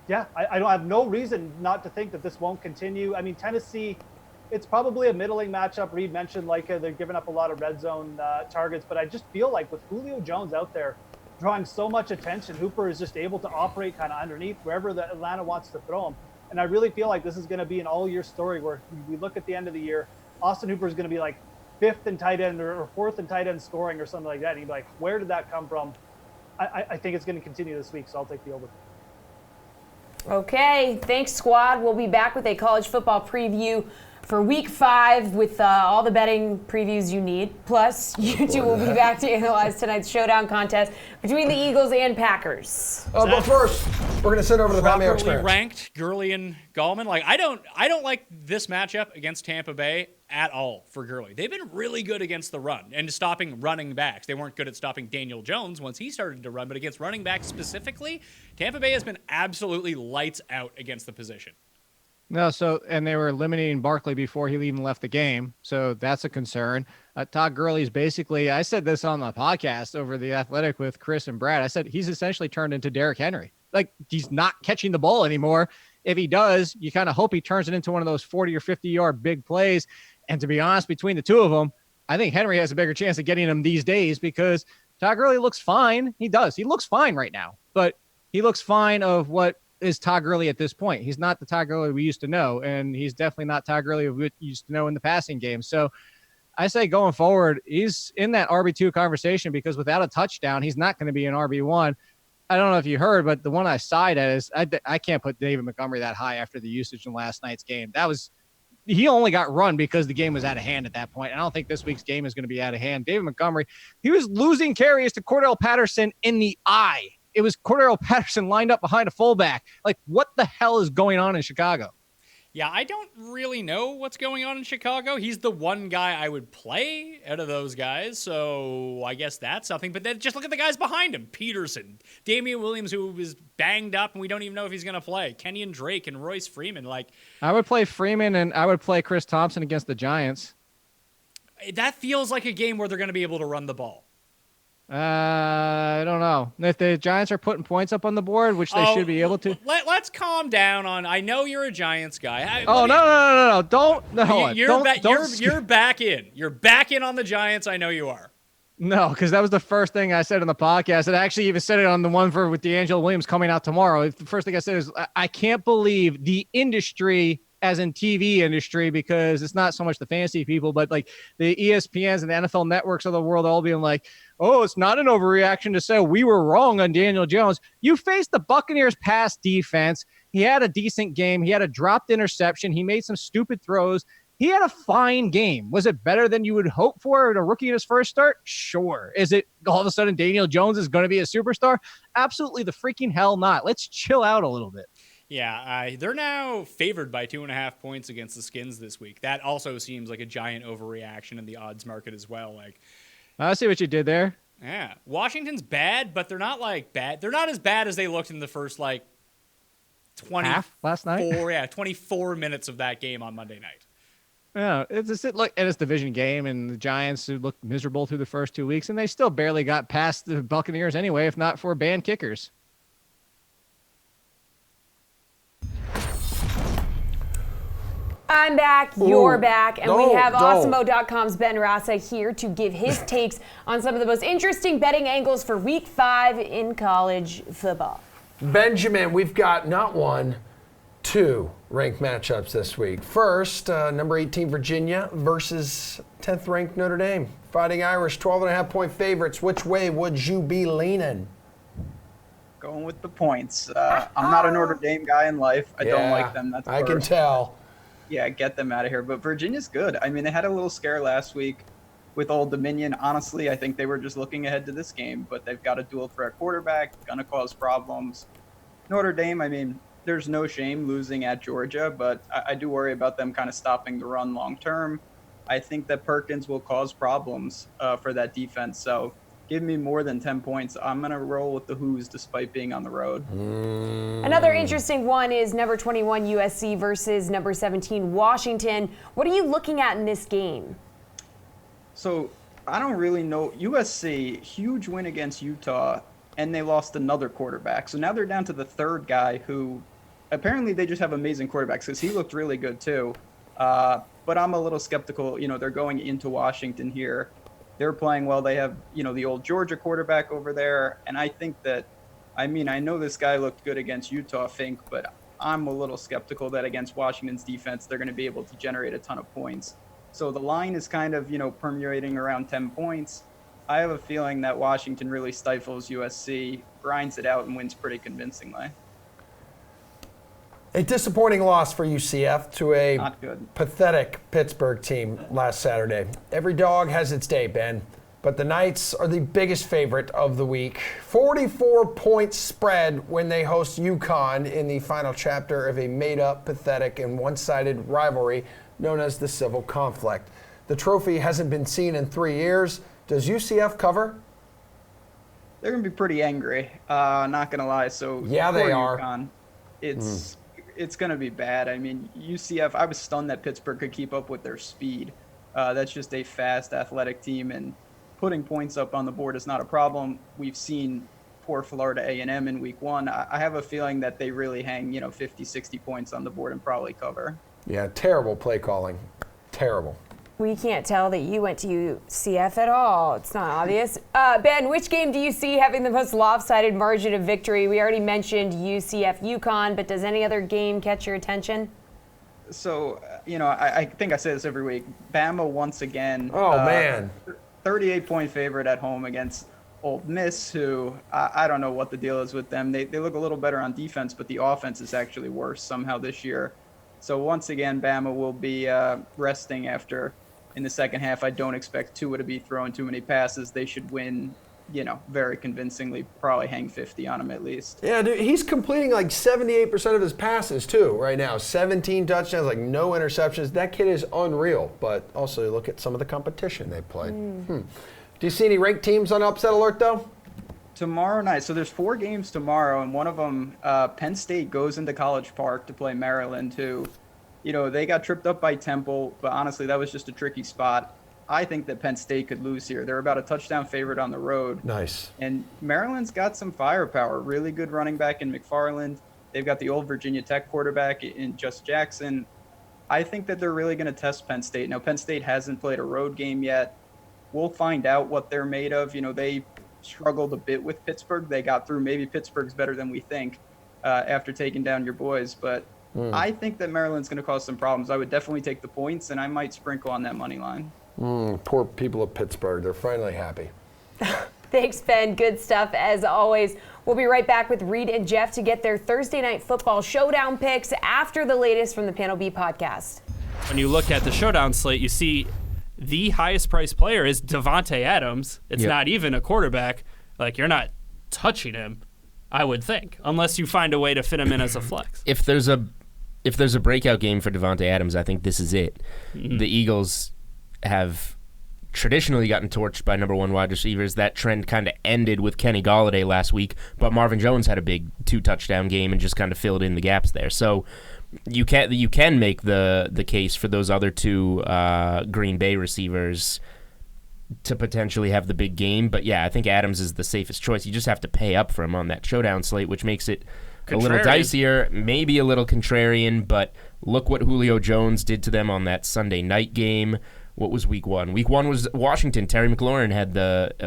don't have no reason not to think that this won't continue. I mean, Tennessee, it's probably a middling matchup. Reed mentioned they're giving up a lot of red zone targets, but I just feel like with Julio Jones out there drawing so much attention, Hooper is just able to operate kind of underneath wherever the Atlanta wants to throw him. And I really feel like this is going to be an all-year story where we look at the end of the year, Austin Hooper is going to be like 5th in tight end or 4th in tight end scoring or something like that. And you'd be like, where did that come from? I think it's going to continue this week, so I'll take the over. Okay, thanks, squad. We'll be back with a college football preview for Week 5 with all the betting previews you need. Plus, you two will be back to analyze tonight's Showdown contest between the Eagles and Packers. But first, we're going to send over to the Bamio Properly Experience. ranked Gurley and Gallman. I don't like this matchup against Tampa Bay at all for Gurley. They've been really good against the run and stopping running backs. They weren't good at stopping Daniel Jones once he started to run, but against running backs specifically, Tampa Bay has been absolutely lights out against the position. No, and they were eliminating Barkley before he even left the game, so that's a concern. Todd Gurley's basically, I said this on the podcast over The Athletic with Chris and Brad, I said he's essentially turned into Derrick Henry. Like, he's not catching the ball anymore. If he does, you kind of hope he turns it into one of those 40 or 50-yard big plays. And to be honest, between the two of them, I think Henry has a bigger chance of getting them these days because Todd Gurley looks fine. He does. He looks fine right now, but he looks fine of what is Todd Gurley at this point. He's not the Todd Gurley we used to know, and he's definitely not Todd Gurley we used to know in the passing game. So I say going forward, he's in that RB2 conversation because without a touchdown, he's not going to be an RB1. I don't know if you heard, but the one I side at is I can't put David Montgomery that high after the usage in last night's game. He only got run because the game was out of hand at that point. I don't think this week's game is going to be out of hand. David Montgomery, he was losing carries to Cordell Patterson in the eye. It was Cordell Patterson lined up behind a fullback. Like, what the hell is going on in Chicago? Yeah, I don't really know what's going on in Chicago. He's the one guy I would play out of those guys, so I guess that's something. But then just look at the guys behind him. Peterson, Damian Williams, who was banged up, and we don't even know if he's going to play. Kenyon Drake and Royce Freeman. I would play Freeman, and I would play Chris Thompson against the Giants. That feels like a game where they're going to be able to run the ball. I don't know. If the Giants are putting points up on the board, which they should be able to. Let's calm down on. I know you're a Giants guy. No. Don't. No. You're back in. You're back in on the Giants. I know you are. No, because that was the first thing I said on the podcast. And I actually even said it on the one with D'Angelo Williams coming out tomorrow. The first thing I said is I can't believe the industry, as in TV industry, because it's not so much the fantasy people, but like the ESPNs and the NFL networks of the world all being like, oh, it's not an overreaction to say we were wrong on Daniel Jones. You faced the Buccaneers pass defense. He had a decent game. He had a dropped interception. He made some stupid throws. He had a fine game. Was it better than you would hope for in a rookie in his first start? Sure. Is it all of a sudden Daniel Jones is going to be a superstar? Absolutely the freaking hell not. Let's chill out a little bit. Yeah, they're now favored by 2.5 points against the Skins this week. That also seems like a giant overreaction in the odds market as well. I see what you did there. Yeah, Washington's bad, but they're not bad. They're not as bad as they looked in the first 24 minutes of that game on Monday night. Yeah, it's a division game, and the Giants who looked miserable through the first 2 weeks, and they still barely got past the Buccaneers anyway, if not for banned kickers. I'm back, you're back, and we have Awesemo.com's Ben Rasa here to give his takes on some of the most interesting betting angles for Week 5 in college football. Benjamin, we've got not one, two ranked matchups this week. First, number 18 Virginia versus 10th ranked Notre Dame. Fighting Irish, 12.5 point favorites. Which way would you be leaning? Going with the points. I'm not a Notre Dame guy in life. I don't like them. That's I can first. tell. Yeah, get them out of here. But Virginia's good. I mean, they had a little scare last week with Old Dominion. Honestly, I think they were just looking ahead to this game, but they've got a dual threat quarterback, going to cause problems. Notre Dame, I mean, there's no shame losing at Georgia, but I do worry about them kind of stopping the run long term. I think that Perkins will cause problems for that defense. So give me more than 10 points. I'm going to roll with the Who's despite being on the road. Another interesting one is number 21 USC versus number 17 Washington. What are you looking at in this game? So I don't really know. USC, huge win against Utah, and they lost another quarterback. So now they're down to the third guy who apparently they just have amazing quarterbacks because he looked really good too. But I'm a little skeptical. They're going into Washington here. They're playing well. They have, the old Georgia quarterback over there. And I think that, I know this guy looked good against Utah, Fink, but I'm a little skeptical that against Washington's defense, they're going to be able to generate a ton of points. So the line is kind of, permeating around 10 points. I have a feeling that Washington really stifles USC, grinds it out, and wins pretty convincingly. A disappointing loss for UCF to a Not good. pathetic Pittsburgh team last Saturday. Every dog has its day, Ben, but the Knights are the biggest favorite of the week. 44-point spread when they host UConn in the final chapter of a made-up, pathetic, and one-sided rivalry known as the Civil Conflict. The trophy hasn't been seen in 3 years. Does UCF cover? They're going to be pretty angry, not going to lie. So yeah, they are. UConn, it's going to be bad. UCF, I was stunned that Pittsburgh could keep up with their speed. That's just a fast, athletic team, and putting points up on the board is not a problem. We've seen poor Florida A&M in week one. I have a feeling that they really hang, 50, 60 points on the board and probably cover. Yeah, terrible play calling. Terrible. We can't tell that you went to UCF at all. It's not obvious. Ben, which game do you see having the most lopsided margin of victory? We already mentioned UCF UConn, but does any other game catch your attention? So, I think I say this every week. Bama once again. Oh, man. 38-point favorite at home against Ole Miss, who I don't know what the deal is with them. They look a little better on defense, but the offense is actually worse somehow this year. So once again, Bama will be resting after in the second half. I don't expect Tua to be throwing too many passes. They should win, very convincingly, probably hang 50 on him at least. Yeah, dude, he's completing like 78% of his passes too right now. 17 touchdowns, like no interceptions. That kid is unreal. But also you look at some of the competition they played. Do you see any ranked teams on upset alert though? Tomorrow night, so there's 4 games tomorrow, and one of them, Penn State goes into College Park to play Maryland, who, they got tripped up by Temple, but honestly, that was just a tricky spot. I think that Penn State could lose here. They're about a touchdown favorite on the road. Nice. And Maryland's got some firepower, really good running back in McFarland. They've got the old Virginia Tech quarterback in Just Jackson. I think that they're really going to test Penn State. Now, Penn State hasn't played a road game yet. We'll find out what they're made of. They struggled a bit with Pittsburgh. They got through. Maybe Pittsburgh's better than we think after taking down your boys. But I think that Maryland's going to cause some problems. I would definitely take the points, and I might sprinkle on that money line. Poor people of Pittsburgh. They're finally happy. Thanks, Ben. Good stuff as always. We'll be right back with Reed and Jeff to get their Thursday Night Football Showdown picks after the latest from the Panel B podcast. When you look at the Showdown slate, you see the highest priced player is Davante Adams. It's not even a quarterback. Like, you're not touching him, I would think, unless you find a way to fit him in as a flex. If there's a breakout game for Davante Adams, I think this is it. The Eagles have traditionally gotten torched by number 1 wide receivers. That trend kind of ended with Kenny Golladay last week, but Marvin Jones had a big 2-touchdown game and just kind of filled in the gaps there. So you can make the case for those other 2 Green Bay receivers to potentially have the big game. But yeah, I think Adams is the safest choice. You just have to pay up for him on that Showdown slate, which makes it a little dicier, maybe a little contrarian, but look what Julio Jones did to them on that Sunday night game. What was week 1? Week 1 was Washington. Terry McLaurin had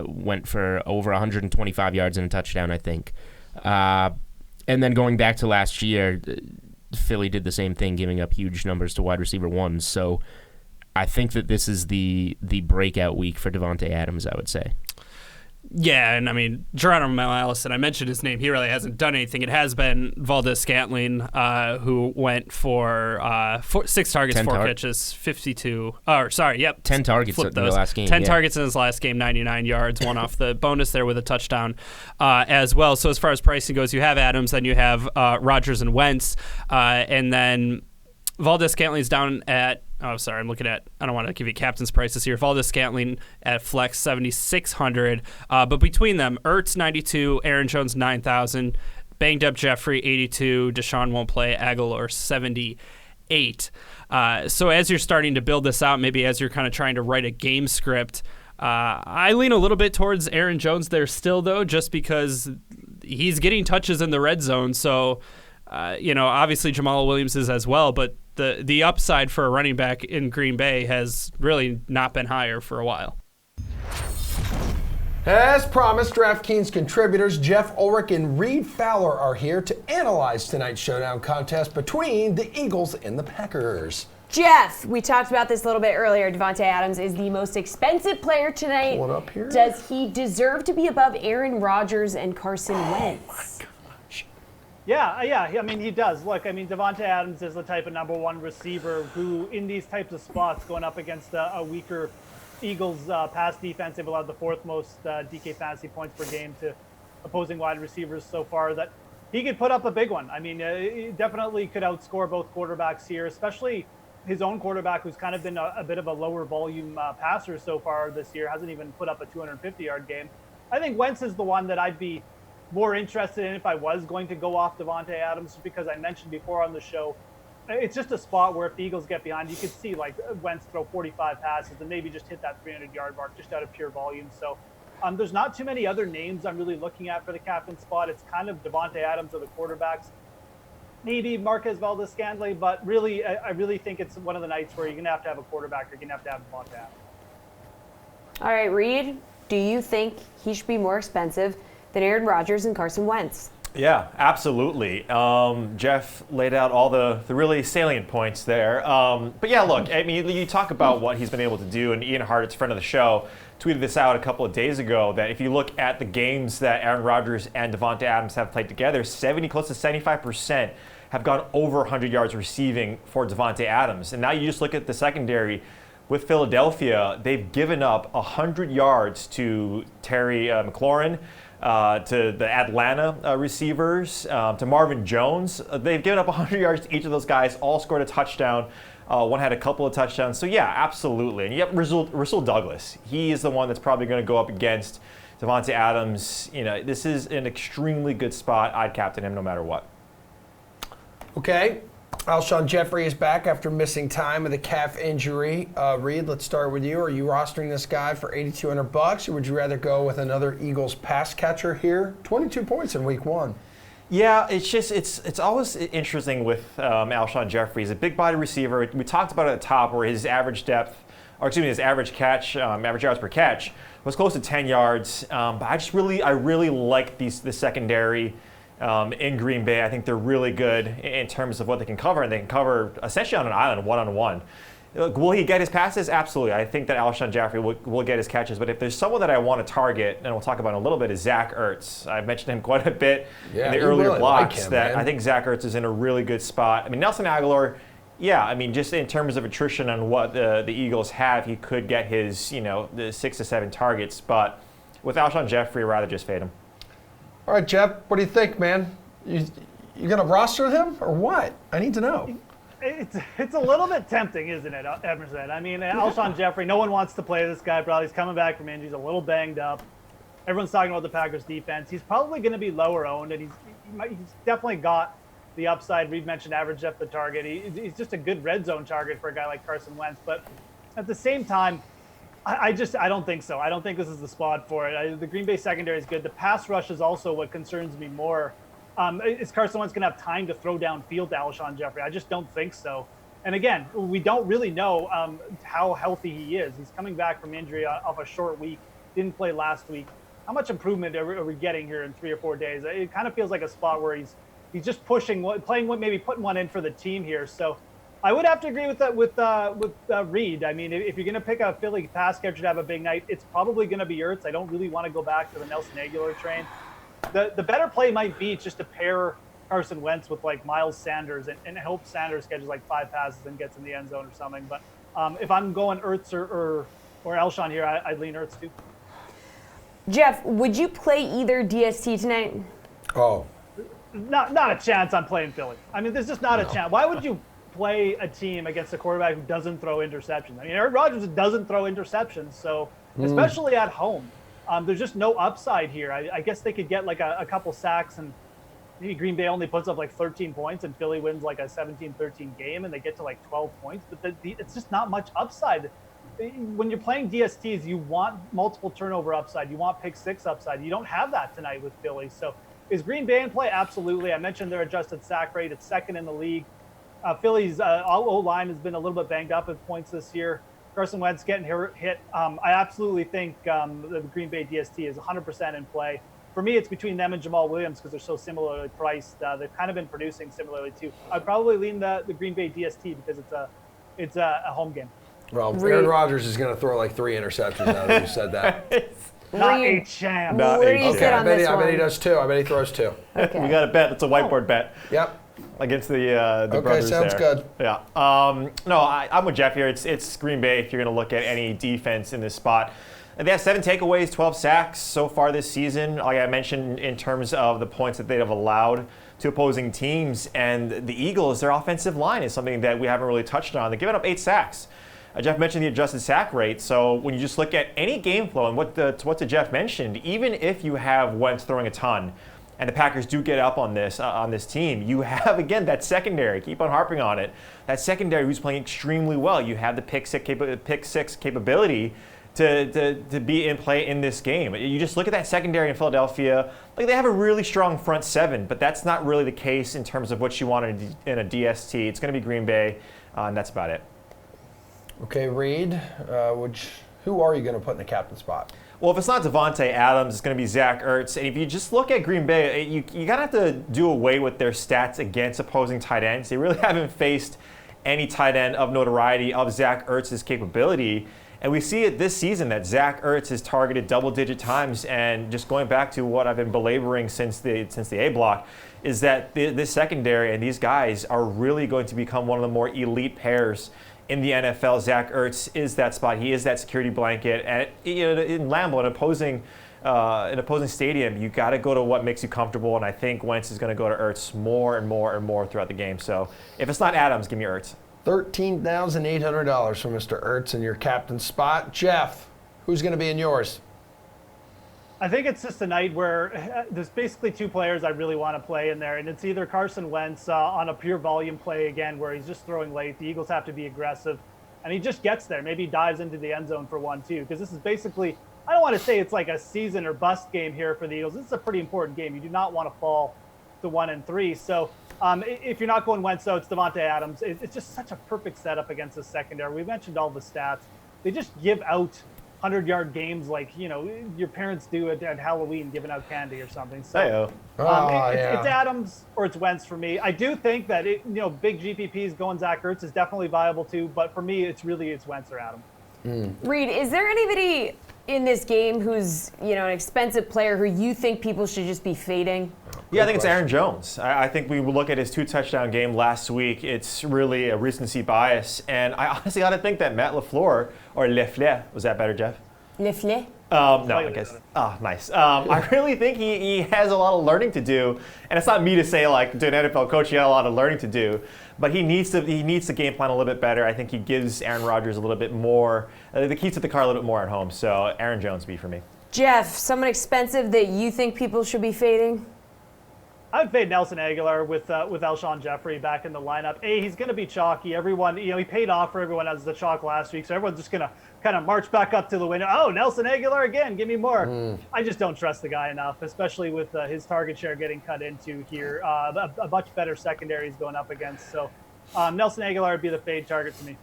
went for over 125 yards and a touchdown, I think. And then going back to last year, Philly did the same thing, giving up huge numbers to wide receiver 1s. So I think that this is the breakout week for Davante Adams, I would say. Yeah, and I mean, Geronimo Allison, I mentioned his name. He really hasn't done anything. It has been Valdez-Scantling, who went for 6 targets, 4 catches, 52. 10 targets in the last game. 10 targets in his last game, 99 yards, one off the bonus there with a touchdown as well. So as far as pricing goes, you have Adams, then you have Rodgers and Wentz, and then Valdez-Scantling's down at, I don't want to give you captain's prices here. Valdez-Scantling at flex 7,600. But between them, Ertz 92, Aaron Jones 9,000, banged up Jeffrey 82, Deshaun won't play, Aguilar 78. So as you're starting to build this out, maybe as you're kind of trying to write a game script, I lean a little bit towards Aaron Jones there still, though, just because he's getting touches in the red zone. So, obviously Jamal Williams is as well, but the upside for a running back in Green Bay has really not been higher for a while. As promised, DraftKings contributors Jeff Ulrich and Reed Fowler are here to analyze tonight's showdown contest between the Eagles and the Packers. Jeff, we talked about this a little bit earlier. Davante Adams is the most expensive player tonight. Pull it up here. Does he deserve to be above Aaron Rodgers and Carson Wentz? Yeah. I mean, he does. Look, I mean, Davante Adams is the type of number one receiver who, in these types of spots, going up against a weaker Eagles pass defense, they've allowed the 4th most DK fantasy points per game to opposing wide receivers so far, that he could put up a big one. I mean, he definitely could outscore both quarterbacks here, especially his own quarterback, who's kind of been a bit of a lower volume passer so far this year, hasn't even put up a 250-yard game. I think Wentz is the one that I'd be more interested in if I was going to go off Davante Adams, because I mentioned before on the show, it's just a spot where if the Eagles get behind, you could see like Wentz throw 45 passes and maybe just hit that 300-yard mark just out of pure volume. So there's not too many other names I'm really looking at for the captain spot. It's kind of Davante Adams or the quarterbacks, maybe Marquez Valdez-Scantling, but really, I really think it's one of the nights where you're going to have a quarterback, or you're going to have Davante Adams. All right, Reed, do you think he should be more expensive than Aaron Rodgers and Carson Wentz? Yeah, absolutely. Jeff laid out all the really salient points there. But yeah, look, I mean, you talk about what he's been able to do, and Ian Hartitz, friend of the show, tweeted this out a couple of days ago, that if you look at the games that Aaron Rodgers and Davante Adams have played together, close to 75% have gone over 100 yards receiving for Davante Adams. And now you just look at the secondary. With Philadelphia, they've given up 100 yards to Terry McLaurin, to the Atlanta receivers, to Marvin Jones. They've given up 100 yards to each of those guys, all scored a touchdown. One had a couple of touchdowns. So, yeah, absolutely. And you have Rasul Douglas. He is the one that's probably going to go up against Davante Adams. This is an extremely good spot. I'd captain him no matter what. Okay. Alshon Jeffrey is back after missing time with a calf injury. Reed, let's start with you. Are you rostering this guy for $8,200, or would you rather go with another Eagles pass catcher here? 22 points in week 1. Yeah, it's always interesting with Alshon Jeffrey. He's a big body receiver. We talked about it at the top where his average his average catch, average yards per catch was close to 10 yards. But I really like the secondary. In Green Bay, I think they're really good in terms of what they can cover, and they can cover essentially on an island, one-on-one. Will he get his passes? Absolutely. I think that Alshon Jeffrey will get his catches, but if there's someone that I want to target, and we'll talk about in a little bit, is Zach Ertz. I've mentioned him quite a bit in the earlier really blocks, like him, that man. I think Zach Ertz is in a really good spot. I mean, Nelson Aguilar, yeah, I mean, just in terms of attrition on what the Eagles have, he could get his, the 6 to 7 targets, but with Alshon Jeffrey, I'd rather just fade him. All right, Jeff, what do you think, man? You going to roster him or what? I need to know. It's a little bit tempting, isn't it, Emerson? I mean, Alshon Jeffrey, no one wants to play this guy. Probably he's coming back from injury. He's a little banged up. Everyone's talking about the Packers defense. He's probably going to be lower owned, and he's definitely got the upside. Reed mentioned average depth of target. He's just a good red zone target for a guy like Carson Wentz. But at the same time, I don't think so. I don't think this is the spot for it. The Green Bay secondary is good. The pass rush is also what concerns me more. Is Carson Wentz going to have time to throw downfield to Alshon Jeffrey? I just don't think so. And again, we don't really know how healthy he is. He's coming back from injury off a short week. Didn't play last week. How much improvement are we getting here in 3 or 4 days? It kind of feels like a spot where he's just pushing, playing, maybe putting one in for the team here. So I would have to agree with that with Reed. I mean, if you're going to pick a Philly pass catcher to have a big night, it's probably going to be Ertz. I don't really want to go back to the Nelson Aguilar train. The better play might be just to pair Carson Wentz with like Miles Sanders and hope Sanders catches like 5 passes and gets in the end zone or something. But if I'm going Ertz or Elshon here, I'd lean Ertz too. Jeff, would you play either DST tonight? Oh. Not a chance I'm playing Philly. I mean, there's just not a chance. Why would you play a team against a quarterback who doesn't throw interceptions? I mean, Aaron Rodgers doesn't throw interceptions, so especially at home, there's just no upside here. I guess they could get like a couple sacks and maybe Green Bay only puts up like 13 points and Philly wins like a 17-13 game and they get to like 12 points, but it's just not much upside. When you're playing DSTs, you want multiple turnover upside. You want pick six upside. You don't have that tonight with Philly. So is Green Bay in play? Absolutely. I mentioned their adjusted sack rate. It's second in the league. Philly's O-line has been a little bit banged up at points this year. Carson Wentz getting hit. I absolutely think the Green Bay DST is 100% in play. For me, it's between them and Jamal Williams because they're so similarly priced. They've kind of been producing similarly too. I'd probably lean the Green Bay DST because it's a home game. Well, Aaron Rodgers is going to throw like 3 interceptions now that you said that. Not a chance. Where do you sit on this one? I bet he does 2. I bet he throws 2. Okay. We got a bet. It's a whiteboard bet. Yep. Against the brothers there. Okay, sounds good. Yeah. No, I'm with Jeff here. It's Green Bay if you're going to look at any defense in this spot. And they have 7 takeaways, 12 sacks so far this season. Like I mentioned, in terms of the points that they have allowed to opposing teams. And the Eagles, their offensive line is something that we haven't really touched on. They've given up 8 sacks. Jeff mentioned the adjusted sack rate. So when you just look at any game flow and what Jeff mentioned, even if you have Wentz throwing a ton, and the Packers do get up on this team, you have, again, that secondary. Keep on harping on it. That secondary who's playing extremely well. You have the pick six capability to be in play in this game. You just look at that secondary in Philadelphia. Like, they have a really strong front 7, but that's not really the case in terms of what you want in a DST. It's going to be Green Bay, and that's about it. Okay, Reed, who are you going to put in the captain spot? Well, if it's not Davante Adams, it's going to be Zach Ertz. And if you just look at Green Bay, you got to have to do away with their stats against opposing tight ends. They really haven't faced any tight end of notoriety of Zach Ertz's capability. And we see it this season that Zach Ertz is targeted double-digit times. And just going back to what I've been belaboring since the A block, is that this secondary and these guys are really going to become one of the more elite pairs in the NFL. Zach Ertz is that spot. He is that security blanket. And in Lambeau, an opposing stadium, you got to go to what makes you comfortable. And I think Wentz is going to go to Ertz more and more and more throughout the game. So if it's not Adams, give me Ertz. $13,800 for Mr. Ertz in your captain spot. Jeff, who's going to be in yours? I think it's just a night where there's basically 2 players I really want to play in there, and it's either Carson Wentz on a pure volume play again where he's just throwing late. The Eagles have to be aggressive, and he just gets there. Maybe he dives into the end zone for 1, too, because this is basically, I don't want to say it's like a season or bust game here for the Eagles. This is a pretty important game. You do not want to fall to 1 and 3. So if you're not going Wentz, though, it's Davante Adams. It's just such a perfect setup against the secondary. We mentioned all the stats. They just give out 100-yard games like, your parents do at Halloween, giving out candy or something. So it's Adams or it's Wentz for me. I do think that big GPPs going Zach Ertz is definitely viable too, but for me, it's Wentz or Adams. Reed, is there anybody in this game who's an expensive player who you think people should just be fading? Yeah, I think it's Aaron Jones. I think we look at his 2-touchdown game last week. It's really a recency bias. And I honestly got to think that Matt LaFleur, or Lefleur, was that better, Jeff? Lefleur? No, I guess. Oh, nice. I really think he has a lot of learning to do. And it's not me to say, like, to an NFL coach, he had a lot of learning to do. But he needs to game plan a little bit better. I think he gives Aaron Rodgers a little bit more, the keys to the car a little bit more at home. So Aaron Jones be for me. Jeff, someone expensive that you think people should be fading? I would fade Nelson Aguilar with Alshon Jeffrey back in the lineup. He's going to be chalky. Everyone, he paid off for everyone as the chalk last week, so everyone's just going to kind of march back up to the window. Oh, Nelson Aguilar again, give me more. I just don't trust the guy enough, especially with his target share getting cut into here. A much better secondary is going up against. So Nelson Aguilar would be the fade target to me.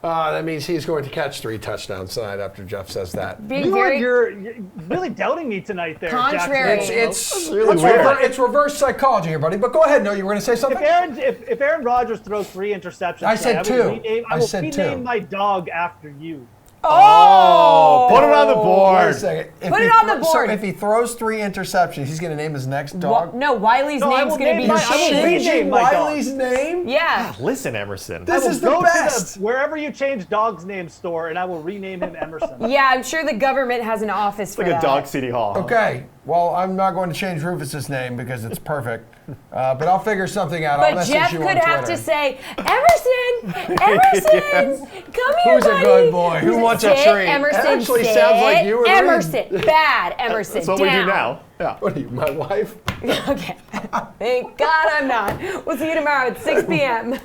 That means he's going to catch 3 touchdowns tonight after Jeff says that. You're really doubting me tonight there, Contrary. Jackson. It's really weird. It's reverse psychology here, buddy. But go ahead. No, you were going to say something? If Aaron Rodgers throws 3 interceptions, I said 2. I will rename my dog after you. Oh! Put it on the board. Wait a second. Put it on the board. So if he throws 3 interceptions, he's going to name his next dog? No, Wiley's name's going to be changing Wiley's name? Yeah. Listen, Emerson. This is the best. Wherever you change dog's name store, and I will rename him Emerson. Yeah, I'm sure the government has an office for like that. a dog city hall. Okay. Well, I'm not going to change Rufus's name because it's perfect. But I'll figure something out. I'll But message Jeff you could on have Twitter. to say, Emerson, Emerson, come here, Who's buddy. a good boy? Who wants a Sit, treat? Emerson, That actually sit. sounds like you and Emerson, bad Emerson, That's what down. we do now. Yeah. What are you, my wife? Okay. Thank God I'm not. We'll see you tomorrow at 6 p.m.